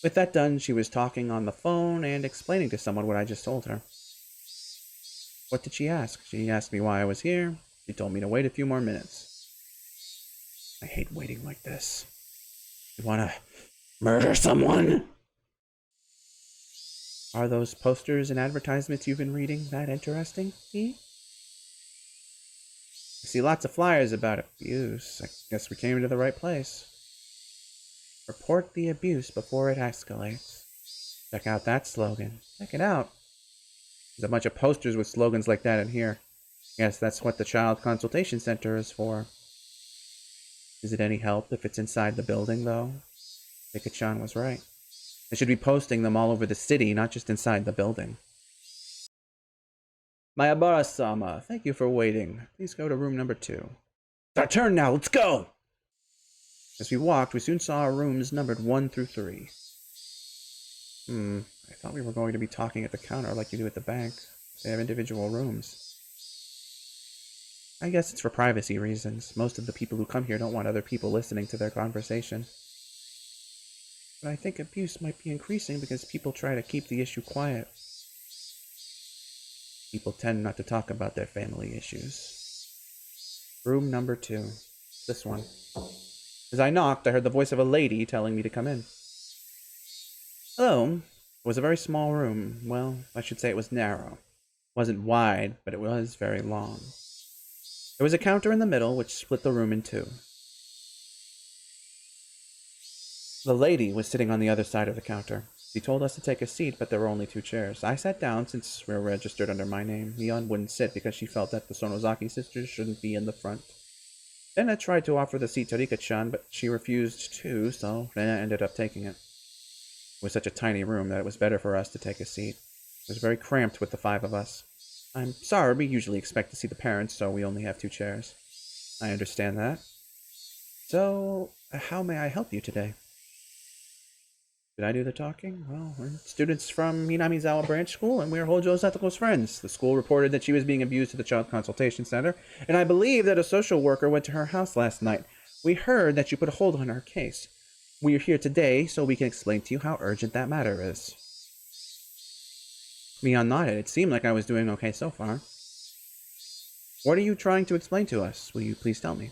With that done, she was talking on the phone and explaining to someone what I just told her. What did she ask? She asked me why I was here. She told me to wait a few more minutes. I hate waiting like this. You wanna murder someone? Are those posters and advertisements you've been reading that interesting, E? I see lots of flyers about abuse. I guess we came to the right place. Report the abuse before it escalates. Check out that slogan. Check it out. There's a bunch of posters with slogans like that in here. Yes, that's what the Child Consultation Center is for. Is it any help if it's inside the building, though? Dika-chan was right. They should be posting them all over the city, not just inside the building. Mayabara-sama, thank you for waiting. Please go to room number 2. It's our turn now, let's go! As we walked, we soon saw our rooms numbered 1 through 3. I thought we were going to be talking at the counter like you do at the bank. They have individual rooms. I guess it's for privacy reasons. Most of the people who come here don't want other people listening to their conversation. But I think abuse might be increasing because people try to keep the issue quiet. People tend not to talk about their family issues. Room number 2. This one. As I knocked, I heard the voice of a lady telling me to come in. Hello. It was a very small room. Well, I should say it was narrow. It wasn't wide, but it was very long. There was a counter in the middle, which split the room in 2. The lady was sitting on the other side of the counter. She told us to take a seat, but there were only 2 chairs. I sat down since we were registered under my name. Mion wouldn't sit because she felt that the Sonozaki sisters shouldn't be in the front. Then I tried to offer the seat to Rika-chan, but she refused too, so Rena ended up taking it. It was such a tiny room that it was better for us to take a seat. It was very cramped with the 5 of us. I'm sorry, we usually expect to see the parents, so we only have 2 chairs. I understand that. So, how may I help you today? Did I do the talking? Well, we're students from Minamizawa Branch School, and we're Hojo Satoko's friends. The school reported that she was being abused at the Child Consultation Center, and I believe that a social worker went to her house last night. We heard that you put a hold on her case. We are here today so we can explain to you how urgent that matter is. Mion nodded. It seemed like I was doing okay so far. What are you trying to explain to us? Will you please tell me?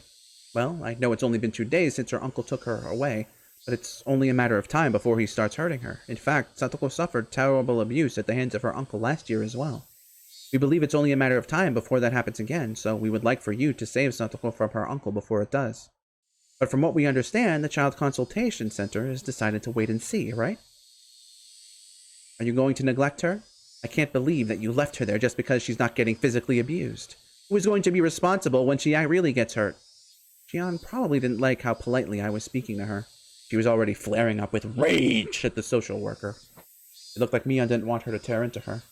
Well, I know it's only been 2 days since her uncle took her away, but it's only a matter of time before he starts hurting her. In fact, Satoko suffered terrible abuse at the hands of her uncle last year as well. We believe it's only a matter of time before that happens again, so we would like for you to save Satoko from her uncle before it does. But from what we understand, the Child Consultation Center has decided to wait and see, right? Are you going to neglect her? I can't believe that you left her there just because she's not getting physically abused. Who is going to be responsible when she really gets hurt? Shion probably didn't like how politely I was speaking to her. She was already flaring up with rage at the social worker. It looked like Mion didn't want her to tear into her.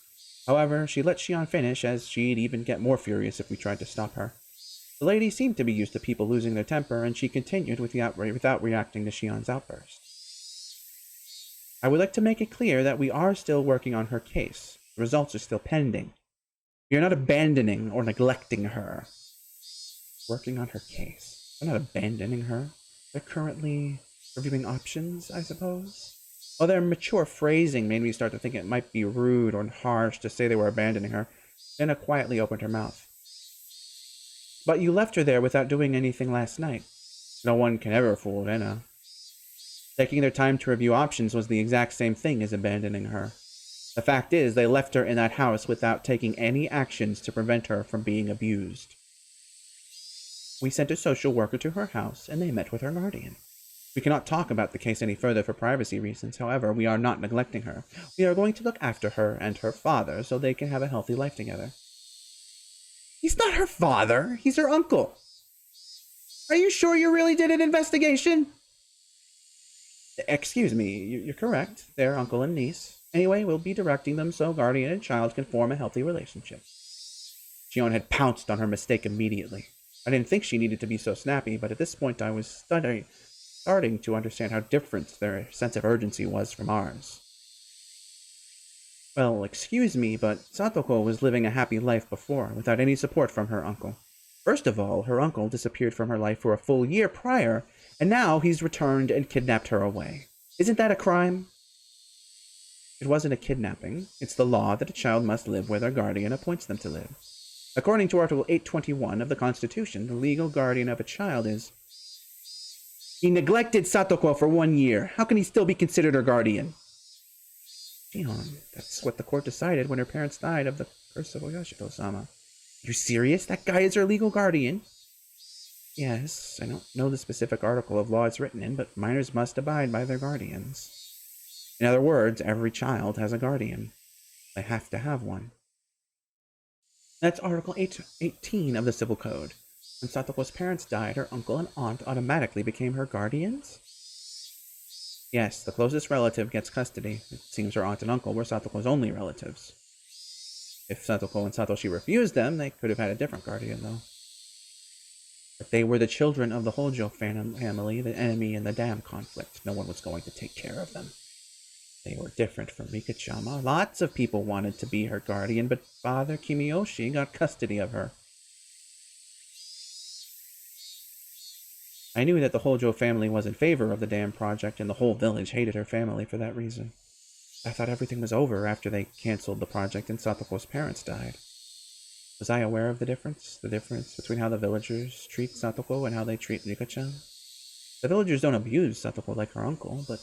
However, she let Shion finish, as she'd even get more furious if we tried to stop her. The lady seemed to be used to people losing their temper, and she continued without reacting to Shion's outburst. I would like to make it clear that we are still working on her case. The results are still pending. We are not abandoning or neglecting her. Working on her case. We're not abandoning her. They're currently reviewing options, I suppose. While their mature phrasing made me start to think it might be rude or harsh to say they were abandoning her, Anna quietly opened her mouth. But you left her there without doing anything last night. No one can ever fool Anna. Taking their time to review options was the exact same thing as abandoning her. The fact is, they left her in that house without taking any actions to prevent her from being abused. We sent a social worker to her house, and they met with her guardian. We cannot talk about the case any further for privacy reasons. However, we are not neglecting her. We are going to look after her and her father so they can have a healthy life together. He's not her father. He's her uncle. Are you sure you really did an investigation? Excuse me, you're correct. They're uncle and niece. Anyway, we'll be directing them so guardian and child can form a healthy relationship. Shion had pounced on her mistake immediately. I didn't think she needed to be so snappy, but at this point I was starting to understand how different their sense of urgency was from ours. Well, excuse me, but Satoko was living a happy life before, without any support from her uncle. First of all, her uncle disappeared from her life for a full year prior, and now he's returned and kidnapped her away. Isn't that a crime? It wasn't a kidnapping. It's the law that a child must live where their guardian appoints them to live. According to Article 821 of the Constitution, the legal guardian of a child is... He neglected Satoko for 1 year. How can he still be considered her guardian? Shion, that's what the court decided when her parents died of the curse of Oyashito-sama. You serious? That guy is her legal guardian? Yes, I don't know the specific article of law it's written in, but minors must abide by their guardians. In other words, every child has a guardian. They have to have one. That's Article 18 of the Civil Code. When Satoko's parents died, her uncle and aunt automatically became her guardians? Yes, the closest relative gets custody. It seems her aunt and uncle were Satoko's only relatives. If Satoko and Satoshi refused them, they could have had a different guardian, though. But they were the children of the Hojo family, the enemy in the dam conflict. No one was going to take care of them. They were different from Rikachama. Lots of people wanted to be her guardian, but Father Kimiyoshi got custody of her. I knew that the Hojo family was in favor of the dam project, and the whole village hated her family for that reason. I thought everything was over after they canceled the project and Satoko's parents died. Was I aware of the difference? The difference between how the villagers treat Satoko and how they treat Rika-chan? The villagers don't abuse Satoko like her uncle, but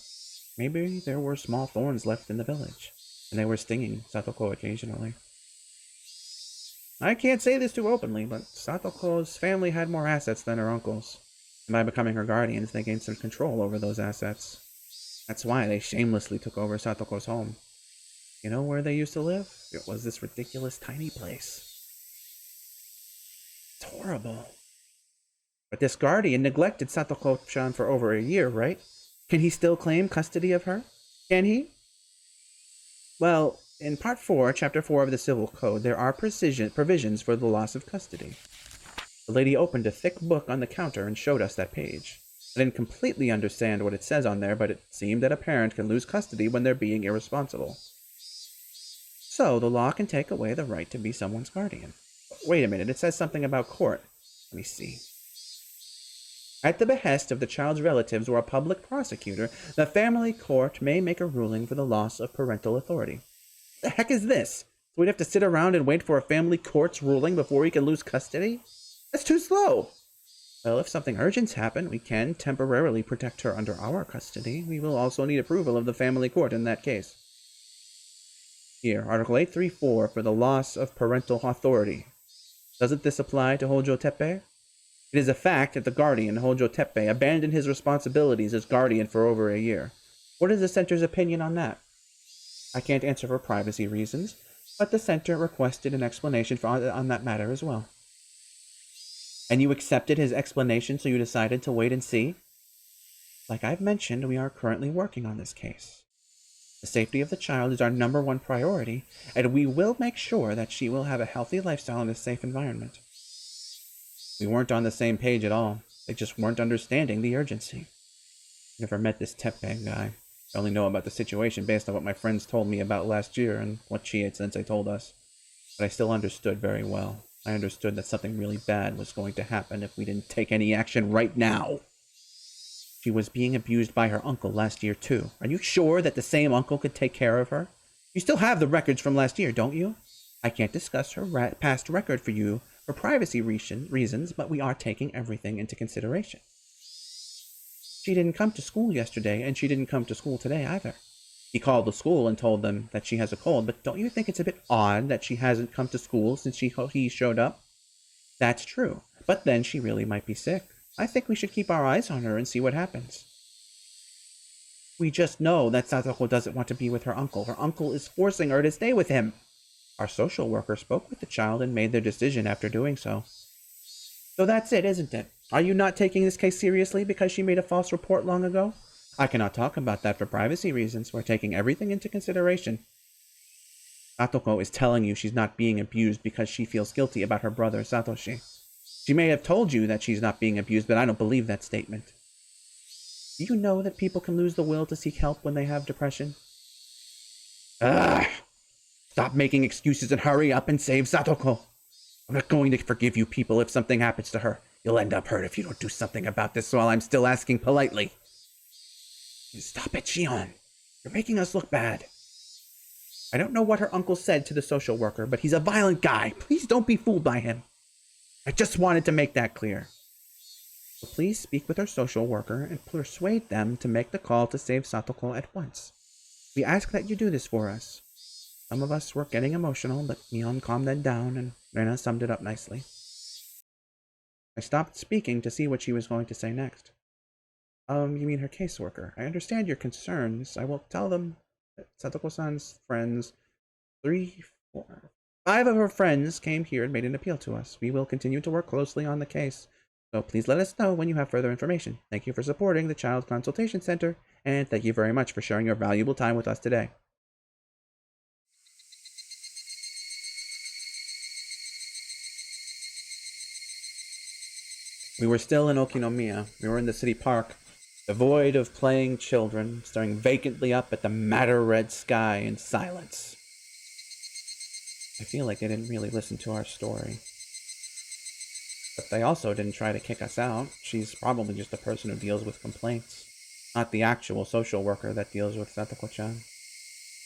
maybe there were small thorns left in the village, and they were stinging Satoko occasionally. I can't say this too openly, but Satoko's family had more assets than her uncle's. And by becoming her guardians, they gained some control over those assets. That's why they shamelessly took over Satoko's home. You know where they used to live? It was this ridiculous tiny place. It's horrible. But this guardian neglected Satoko-chan for over a year, right? Can he still claim custody of her? Can he? Well, in Part 4, Chapter 4 of the Civil Code, there are provisions for the loss of custody. The lady opened a thick book on the counter and showed us that page. I didn't completely understand what it says on there, but it seemed that a parent can lose custody when they're being irresponsible. So, the law can take away the right to be someone's guardian. Wait a minute, it says something about court. Let me see. At the behest of the child's relatives or a public prosecutor, the family court may make a ruling for the loss of parental authority. The heck is this? So we'd have to sit around and wait for a family court's ruling before we can lose custody? That's too slow! Well, if something urgent happens, we can temporarily protect her under our custody. We will also need approval of the family court in that case. Here, Article 834 for the loss of parental authority. Doesn't this apply to Hojo Teppei? It is a fact that the guardian, Hojo Teppei, abandoned his responsibilities as guardian for over a year. What is the center's opinion on that? I can't answer for privacy reasons, but the center requested an explanation on that matter as well. And you accepted his explanation, so you decided to wait and see? Like I've mentioned, we are currently working on this case. The safety of the child is our #1 priority, and we will make sure that she will have a healthy lifestyle in a safe environment. We weren't on the same page at all. They just weren't understanding the urgency. Never met this Teppei guy. I only know about the situation based on what my friends told me about last year and what Chie-sensei told us. But I still understood very well. I understood that something really bad was going to happen if we didn't take any action right now. She was being abused by her uncle last year, too. Are you sure that the same uncle could take care of her? You still have the records from last year, don't you? I can't discuss her past record for you for privacy reasons, but we are taking everything into consideration. She didn't come to school yesterday, and she didn't come to school today either. He called the school and told them that she has a cold, but don't you think it's a bit odd that she hasn't come to school since he showed up? That's true, but then she really might be sick. I think we should keep our eyes on her and see what happens. We just know that Satoko doesn't want to be with her uncle. Her uncle is forcing her to stay with him. Our social worker spoke with the child and made their decision after doing so. So that's it, isn't it? Are you not taking this case seriously because she made a false report long ago? I cannot talk about that for privacy reasons. We're taking everything into consideration. Satoko is telling you she's not being abused because she feels guilty about her brother, Satoshi. She may have told you that she's not being abused, but I don't believe that statement. Do you know that people can lose the will to seek help when they have depression? Stop making excuses and hurry up and save Satoko. I'm not going to forgive you people if something happens to her. You'll end up hurt if you don't do something about this while I'm still asking politely. Stop it, Shion. You're making us look bad. I don't know what her uncle said to the social worker, but he's a violent guy. Please don't be fooled by him. I just wanted to make that clear. So please speak with our social worker and persuade them to make the call to save Satoko at once. We ask that you do this for us. Some of us were getting emotional, but Mion calmed them down and Rena summed it up nicely. I stopped speaking to see what she was going to say next. You mean her caseworker. I understand your concerns. I will tell them that Satoko-san's friends, 3, 4, 5 of her friends came here and made an appeal to us. We will continue to work closely on the case. So please let us know when you have further information. Thank you for supporting the Child Consultation Center, and thank you very much for sharing your valuable time with us today. We were still in Okinomiya. We were in the city park, devoid of playing children, staring vacantly up at the madder red sky in silence. I feel like they didn't really listen to our story. But they also didn't try to kick us out. She's probably just a person who deals with complaints, not the actual social worker that deals with Satoko-chan.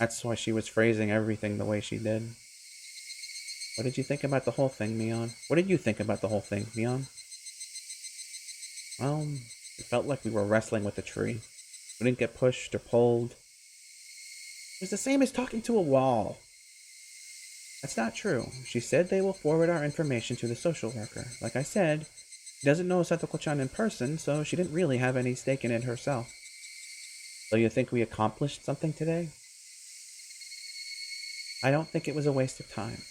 That's why she was phrasing everything the way she did. What did you think about the whole thing, Mion? What did you think about the whole thing, Mion? Well, it felt like we were wrestling with a tree. We didn't get pushed or pulled. It was the same as talking to a wall. That's not true. She said they will forward our information to the social worker. Like I said, she doesn't know Satoko-chan in person, so she didn't really have any stake in it herself. So you think we accomplished something today? I don't think it was a waste of time.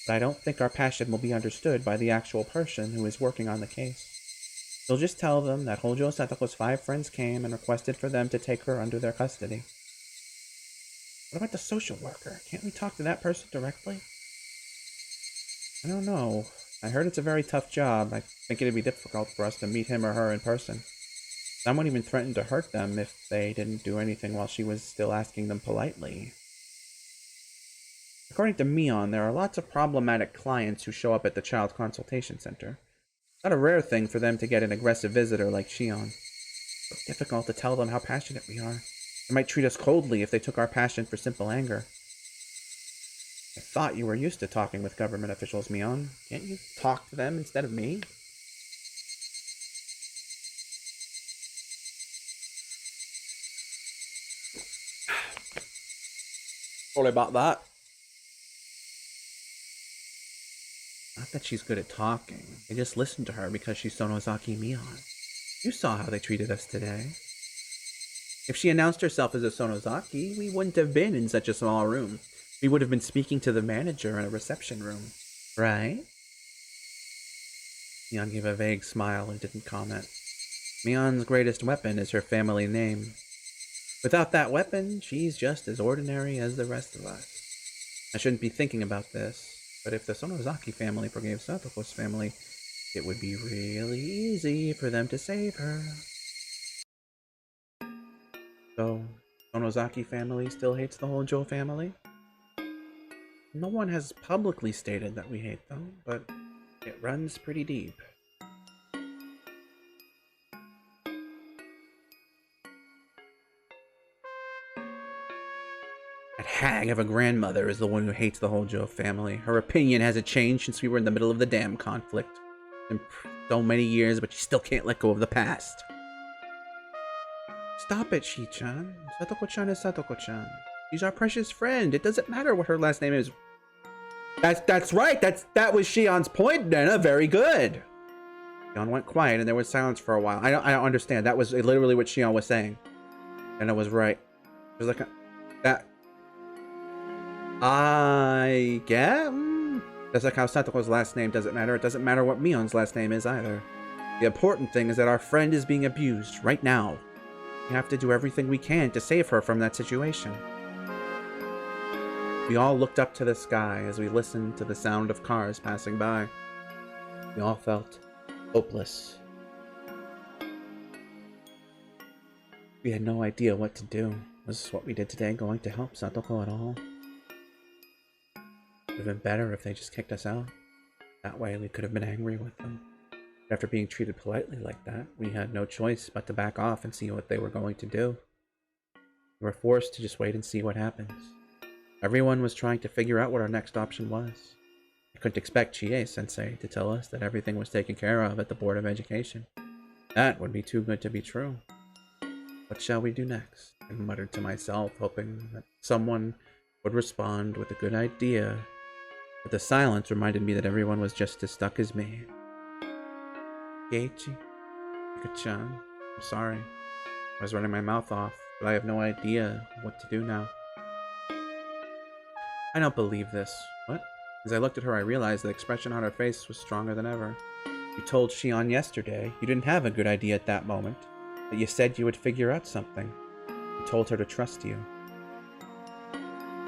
But I don't think our passion will be understood by the actual person who is working on the case. We'll just tell them that Hojo Satoko's 5 friends came and requested for them to take her under their custody. What about the social worker? Can't we talk to that person directly? I don't know. I heard it's a very tough job. I think it'd be difficult for us to meet him or her in person. Someone even threatened to hurt them if they didn't do anything while she was still asking them politely. According to Mion, there are lots of problematic clients who show up at the Child Consultation Center. Not a rare thing for them to get an aggressive visitor like Shion. It's difficult to tell them how passionate we are. They might treat us coldly if they took our passion for simple anger. I thought you were used to talking with government officials, Mion. Can't you talk to them instead of me? Sorry about that. Not that she's good at talking. They just listen to her because she's Sonozaki Mion. You saw how they treated us today. If she announced herself as a Sonozaki, we wouldn't have been in such a small room. We would have been speaking to the manager in a reception room. Right? Mion gave a vague smile and didn't comment. Mion's greatest weapon is her family name. Without that weapon, she's just as ordinary as the rest of us. I shouldn't be thinking about this, but if the Sonozaki family forgave Satoko's family, it would be really easy for them to save her. So, Sonozaki family still hates the Hojo family? No one has publicly stated that we hate them, but it runs pretty deep. That hag of a grandmother is the one who hates the Hojo family. Her opinion hasn't changed since we were in the middle of the dam conflict. In so many years, but she still can't let go of the past. Stop it, Shi-chan. Satoko-chan is Satoko-chan. She's our precious friend. It doesn't matter what her last name is. That's right. That was Shion's point, Nana. Very good. Shion went quiet and there was silence for a while. I don't understand. That was literally what Shion was saying. And I was right. It was like that. I get. That's like how Satoko's last name doesn't matter. It doesn't matter what Mion's last name is either. The important thing is that our friend is being abused right now. We have to do everything we can to save her from that situation. We all looked up to the sky as we listened to the sound of cars passing by. We all felt hopeless. We had no idea what to do. Was what we did today going to help Satoko at all? It would have been better if they just kicked us out. That way we could have been angry with them. But after being treated politely like that, we had no choice but to back off and see what they were going to do. We were forced to just wait and see what happens. Everyone was trying to figure out what our next option was. I couldn't expect Chie-sensei to tell us that everything was taken care of at the Board of Education. That would be too good to be true. What shall we do next? I muttered to myself, hoping that someone would respond with a good idea. But the silence reminded me that everyone was just as stuck as me. Geichi, Mika-chan, I'm sorry. I was running my mouth off, but I have no idea what to do now. I don't believe this. What? As I looked at her, I realized the expression on her face was stronger than ever. You told Shion yesterday you didn't have a good idea at that moment, that you said you would figure out something. You told her to trust you.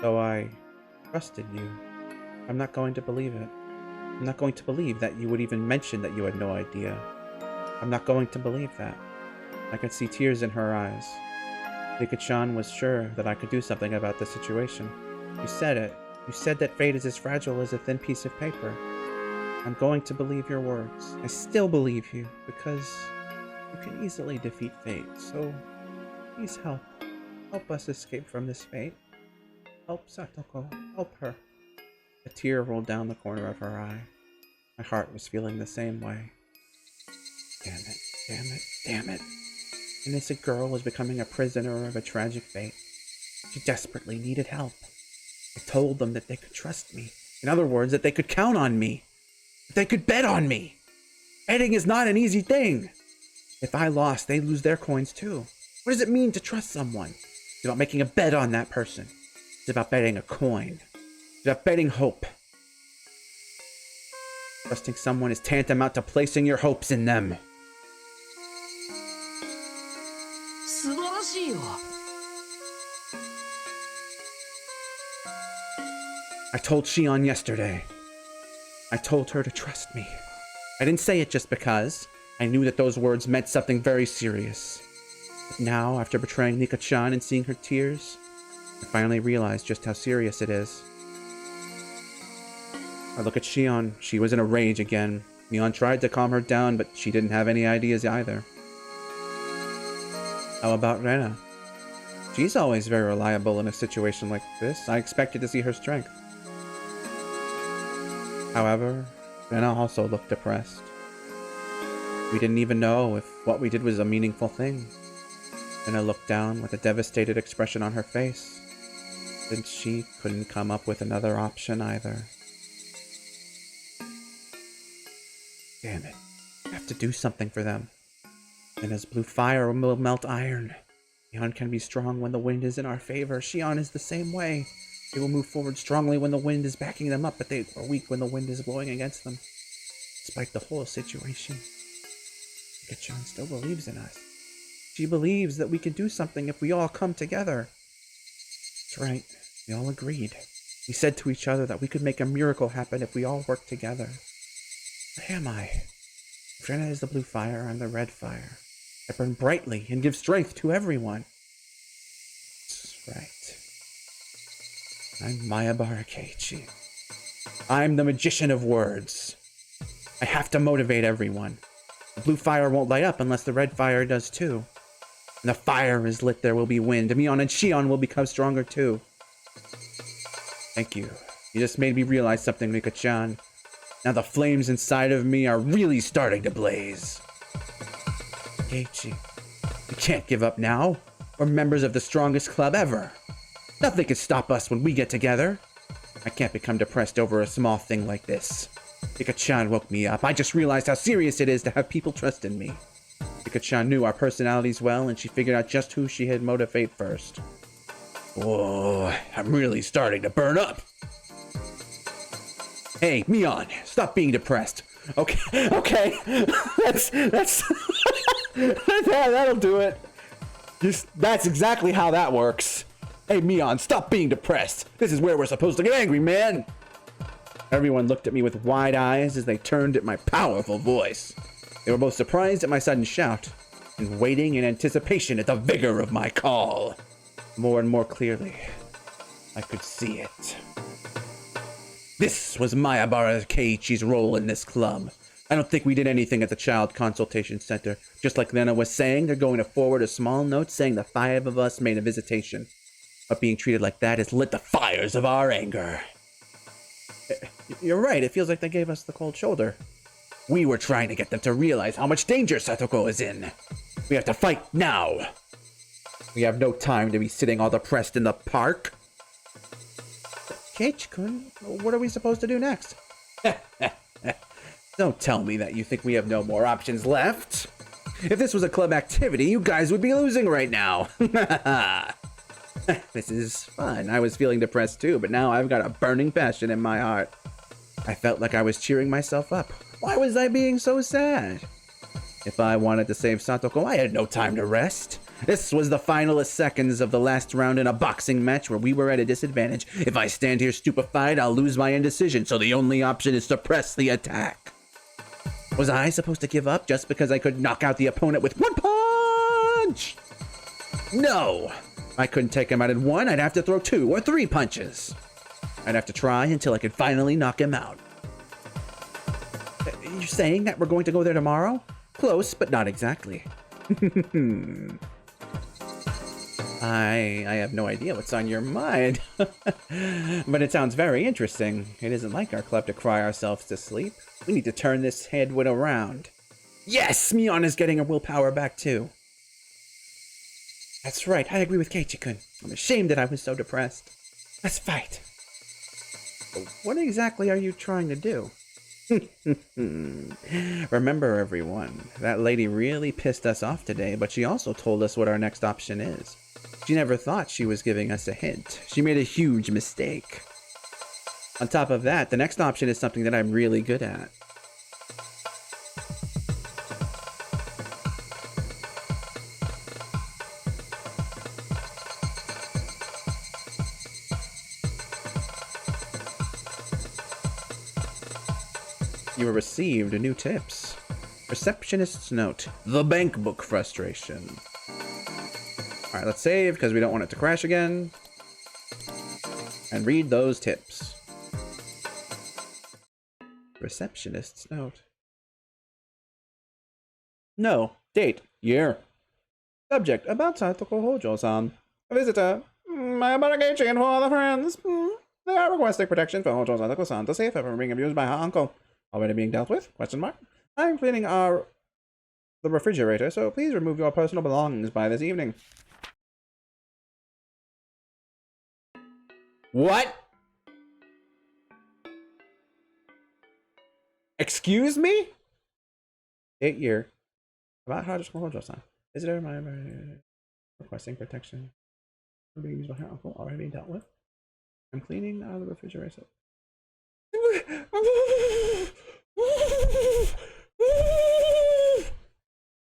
So I trusted you. I'm not going to believe it. I'm not going to believe that you would even mention that you had no idea. I'm not going to believe that. I could see tears in her eyes. Mika-chan was sure that I could do something about the situation. You said it. You said that fate is as fragile as a thin piece of paper. I'm going to believe your words. I still believe you, because you can easily defeat fate, so please help. Help us escape from this fate. Help Satoko. Help her. A tear rolled down the corner of her eye. My heart was feeling the same way. Damn it, damn it, damn it. An innocent girl was becoming a prisoner of a tragic fate. She desperately needed help. I told them that they could trust me. In other words, that they could count on me. That they could bet on me. Betting is not an easy thing. If I lost, they'd lose their coins too. What does it mean to trust someone? It's about making a bet on that person. It's about betting a coin. It's about betting hope. Trusting someone is tantamount to placing your hopes in them. I told Shion yesterday. I told her to trust me. I didn't say it just because. I knew that those words meant something very serious. But now, after betraying Nika-chan and seeing her tears, I finally realized just how serious it is. I look at Shion. She was in a rage again. Mion tried to calm her down, but she didn't have any ideas either. How about Rena? She's always very reliable in a situation like this. I expected to see her strength. However, Rena also looked depressed. We didn't even know if what we did was a meaningful thing. Rena looked down with a devastated expression on her face. Since she couldn't come up with another option either. Damn it. I have to do something for them. And as blue fire will melt iron, Shion can be strong when the wind is in our favor. Shion is the same way. They will move forward strongly when the wind is backing them up, but they are weak when the wind is blowing against them. Despite the whole situation, Nika-chan still believes in us. She believes that we can do something if we all come together. That's right. We all agreed. We said to each other that we could make a miracle happen if we all worked together. What am I? If Rena is the blue fire, I'm the red fire. I burn brightly and give strength to everyone. That's right. I'm Mayabara Keiichi. I'm the magician of words. I have to motivate everyone. The blue fire won't light up unless the red fire does too. When the fire is lit, there will be wind. Mion and Shion will become stronger too. Thank you. You just made me realize something, Mika-chan. Now the flames inside of me are really starting to blaze. Keiichi, we can't give up now. We're members of the strongest club ever. Nothing can stop us when we get together. I can't become depressed over a small thing like this. Mika-chan woke me up. I just realized how serious it is to have people trust in me. Mika-chan knew our personalities well, and she figured out just who she had motivate first. Whoa, I'm really starting to burn up. Hey, Mion, stop being depressed. Okay. that's that'll do it. That's exactly how that works. Hey, Mion, stop being depressed. This is where we're supposed to get angry, man. Everyone looked at me with wide eyes as they turned at my powerful voice. They were both surprised at my sudden shout and waiting in anticipation at the vigor of my call. More and more clearly, I could see it. This was Mayabara Keiichi's role in this club. I don't think we did anything at the Child Consultation Center. Just like Lena was saying, they're going to forward a small note saying the 5 of us made a visitation. But being treated like that has lit the fires of our anger. You're right, it feels like they gave us the cold shoulder. We were trying to get them to realize how much danger SATOKO is in. We have to fight now. We have no time to be sitting all depressed in the park. Keiichi-kun, what are we supposed to do next? Don't tell me that you think we have no more options left. If this was a club activity, you guys would be losing right now. This is fun. I was feeling depressed too, but now I've got a burning passion in my heart. I felt like I was cheering myself up. Why was I being so sad? If I wanted to save SATOKO, I had no time to rest. This was the final seconds of the last round in a boxing match where we were at a disadvantage. If I stand here stupefied, I'll lose my indecision, so the only option is to press the attack. Was I supposed to give up just because I could knock out the opponent with one punch? No! I couldn't take him out in one, I'd have to throw 2 or 3 punches. I'd have to try until I could finally knock him out. You're saying that we're going to go there tomorrow? Close, but not exactly. I have no idea what's on your mind. But it sounds very interesting. It isn't like our club to cry ourselves to sleep. We need to turn this headwind around. Yes! Mion is getting her willpower back too. That's right, I agree with Keiichi-kun. I'm ashamed that I was so depressed. Let's fight. What exactly are you trying to do? Remember, everyone, that lady really pissed us off today, but she also told us what our next option is. She never thought she was giving us a hint. She made a huge mistake. On top of that, the next option is something that I'm really good at. You received new tips. Receptionist's note. The bank book frustration. Alright, let's save because we don't want it to crash again. And read those tips. Receptionist's note. No. Date. Year. Subject. About Satoko Hojo-san. A visitor. My Keiichi and 4 other friends. They are requesting protection for Hojo Satoko-san to save her from being abused by her uncle. Already being dealt with? Question mark. I'm cleaning the refrigerator, so please remove your personal belongings by this evening. What? Excuse me? 8 year. About how to school Hojo-san. Visitor, my requesting protection for being used by her uncle. Already being dealt with. I'm cleaning the refrigerator.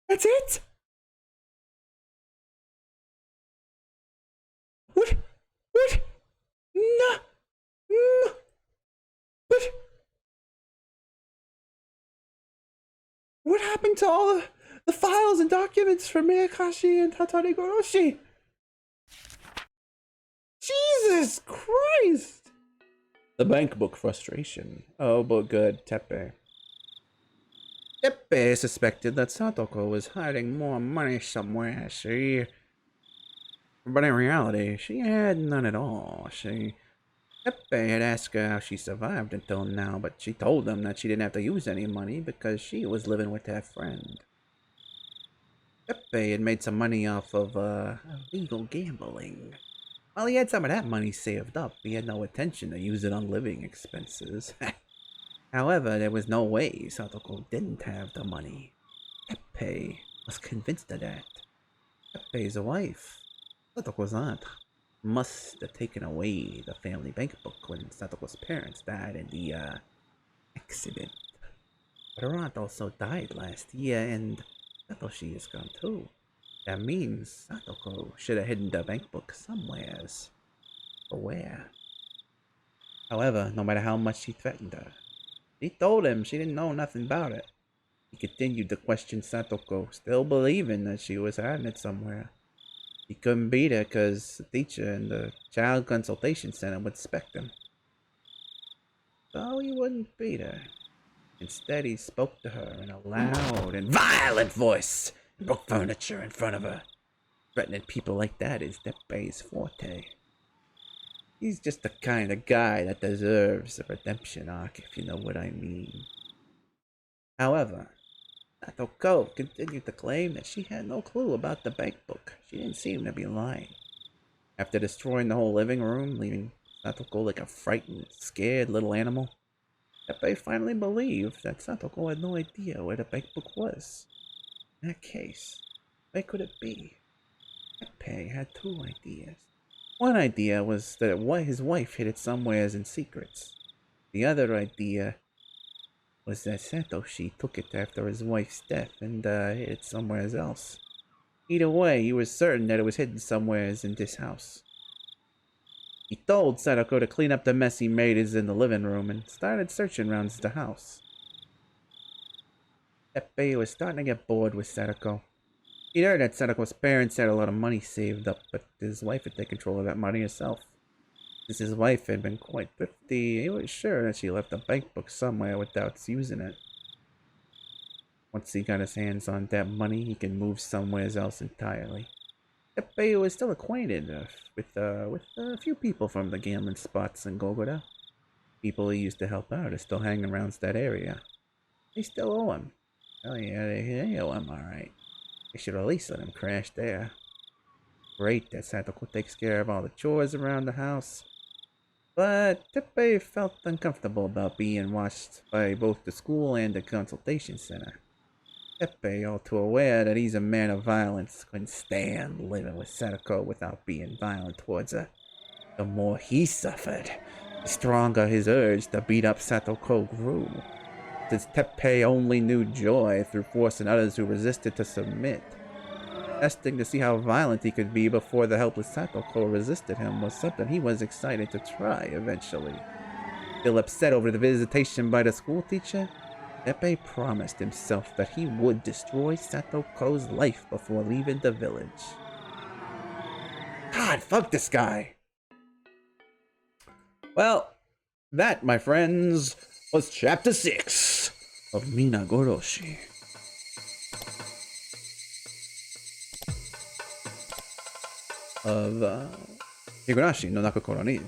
That's it? What? What? No. No. What? What happened to all the files and documents from Minagoroshi and Minagoroshi? Jesus Christ! The bank book frustration. Oh, but good, Teppei. Teppei suspected that Satoko was hiding more money somewhere, but in reality, she had none at all. Teppei had asked her how she survived until now, but she told them that she didn't have to use any money because she was living with her friend. Teppei had made some money off of illegal gambling. While he had some of that money saved up, he had no intention to use it on living expenses. However, there was no way Satoko didn't have the money. Teppei was convinced of that. Teppei's wife, Satoko's aunt, must have taken away the family bank book when Satoko's parents died in the accident. But her aunt also died last year, and Satoshi is gone too. That means Satoko should have hidden the bank book somewheres. But where? However, no matter how much she threatened her, she told him she didn't know nothing about it. He continued to question Satoko, still believing that she was hiding it somewhere. He couldn't beat her because the teacher in the child consultation center would suspect him. so he wouldn't beat her. Instead, he spoke to her in a loud and violent voice, and broke furniture in front of her. Threatening people like that is Teppei's forte. He's just the kind of guy that deserves a redemption arc, if you know what I mean. However, SATOKO continued to claim that she had no clue about the bank book. She didn't seem to be lying. After destroying the whole living room, leaving SATOKO like a frightened, scared little animal, Teppei finally believed that SATOKO had no idea where the bank book was. In that case, where could it be? Teppei had two ideas. One idea was that his wife hid it somewheres in secrets. The other idea was that Satoshi took it after his wife's death and hid it somewheres else. Either way, he was certain that it was hidden somewheres in this house. He told Sadako to clean up the mess he made in the living room and started searching around the house. Teppei was starting to get bored with Sadako. He'd heard that Sadako's parents had a lot of money saved up, but his wife had taken control of that money herself. Since his wife had been quite thrifty, he was sure that she left a bank book somewhere without using it. Once he got his hands on that money, he could move somewhere else entirely. Teppei was still acquainted with a few people from the gambling spots in Gogora. People he used to help out are still hanging around that area. They still owe him. Oh yeah, they owe him alright. They should at least let him crash there. Great that Satoko takes care of all the chores around the house. But Teppei felt uncomfortable about being watched by both the school and the consultation center. Teppei, all too aware that he's a man of violence, couldn't stand living with Sadako without being violent towards her. The more he suffered, the stronger his urge to beat up Satoko grew. Since Teppei only knew joy through forcing others who resisted to submit. Testing to see how violent he could be before the helpless Satoko resisted him was something he was excited to try eventually. Still upset over the visitation by the school teacher, Teppei promised himself that he would destroy Satoko's life before leaving the village. God, fuck this guy! Well, that, my friends, was Chapter 6 of Minagoroshi. Of Higurashi no Nakokoro ni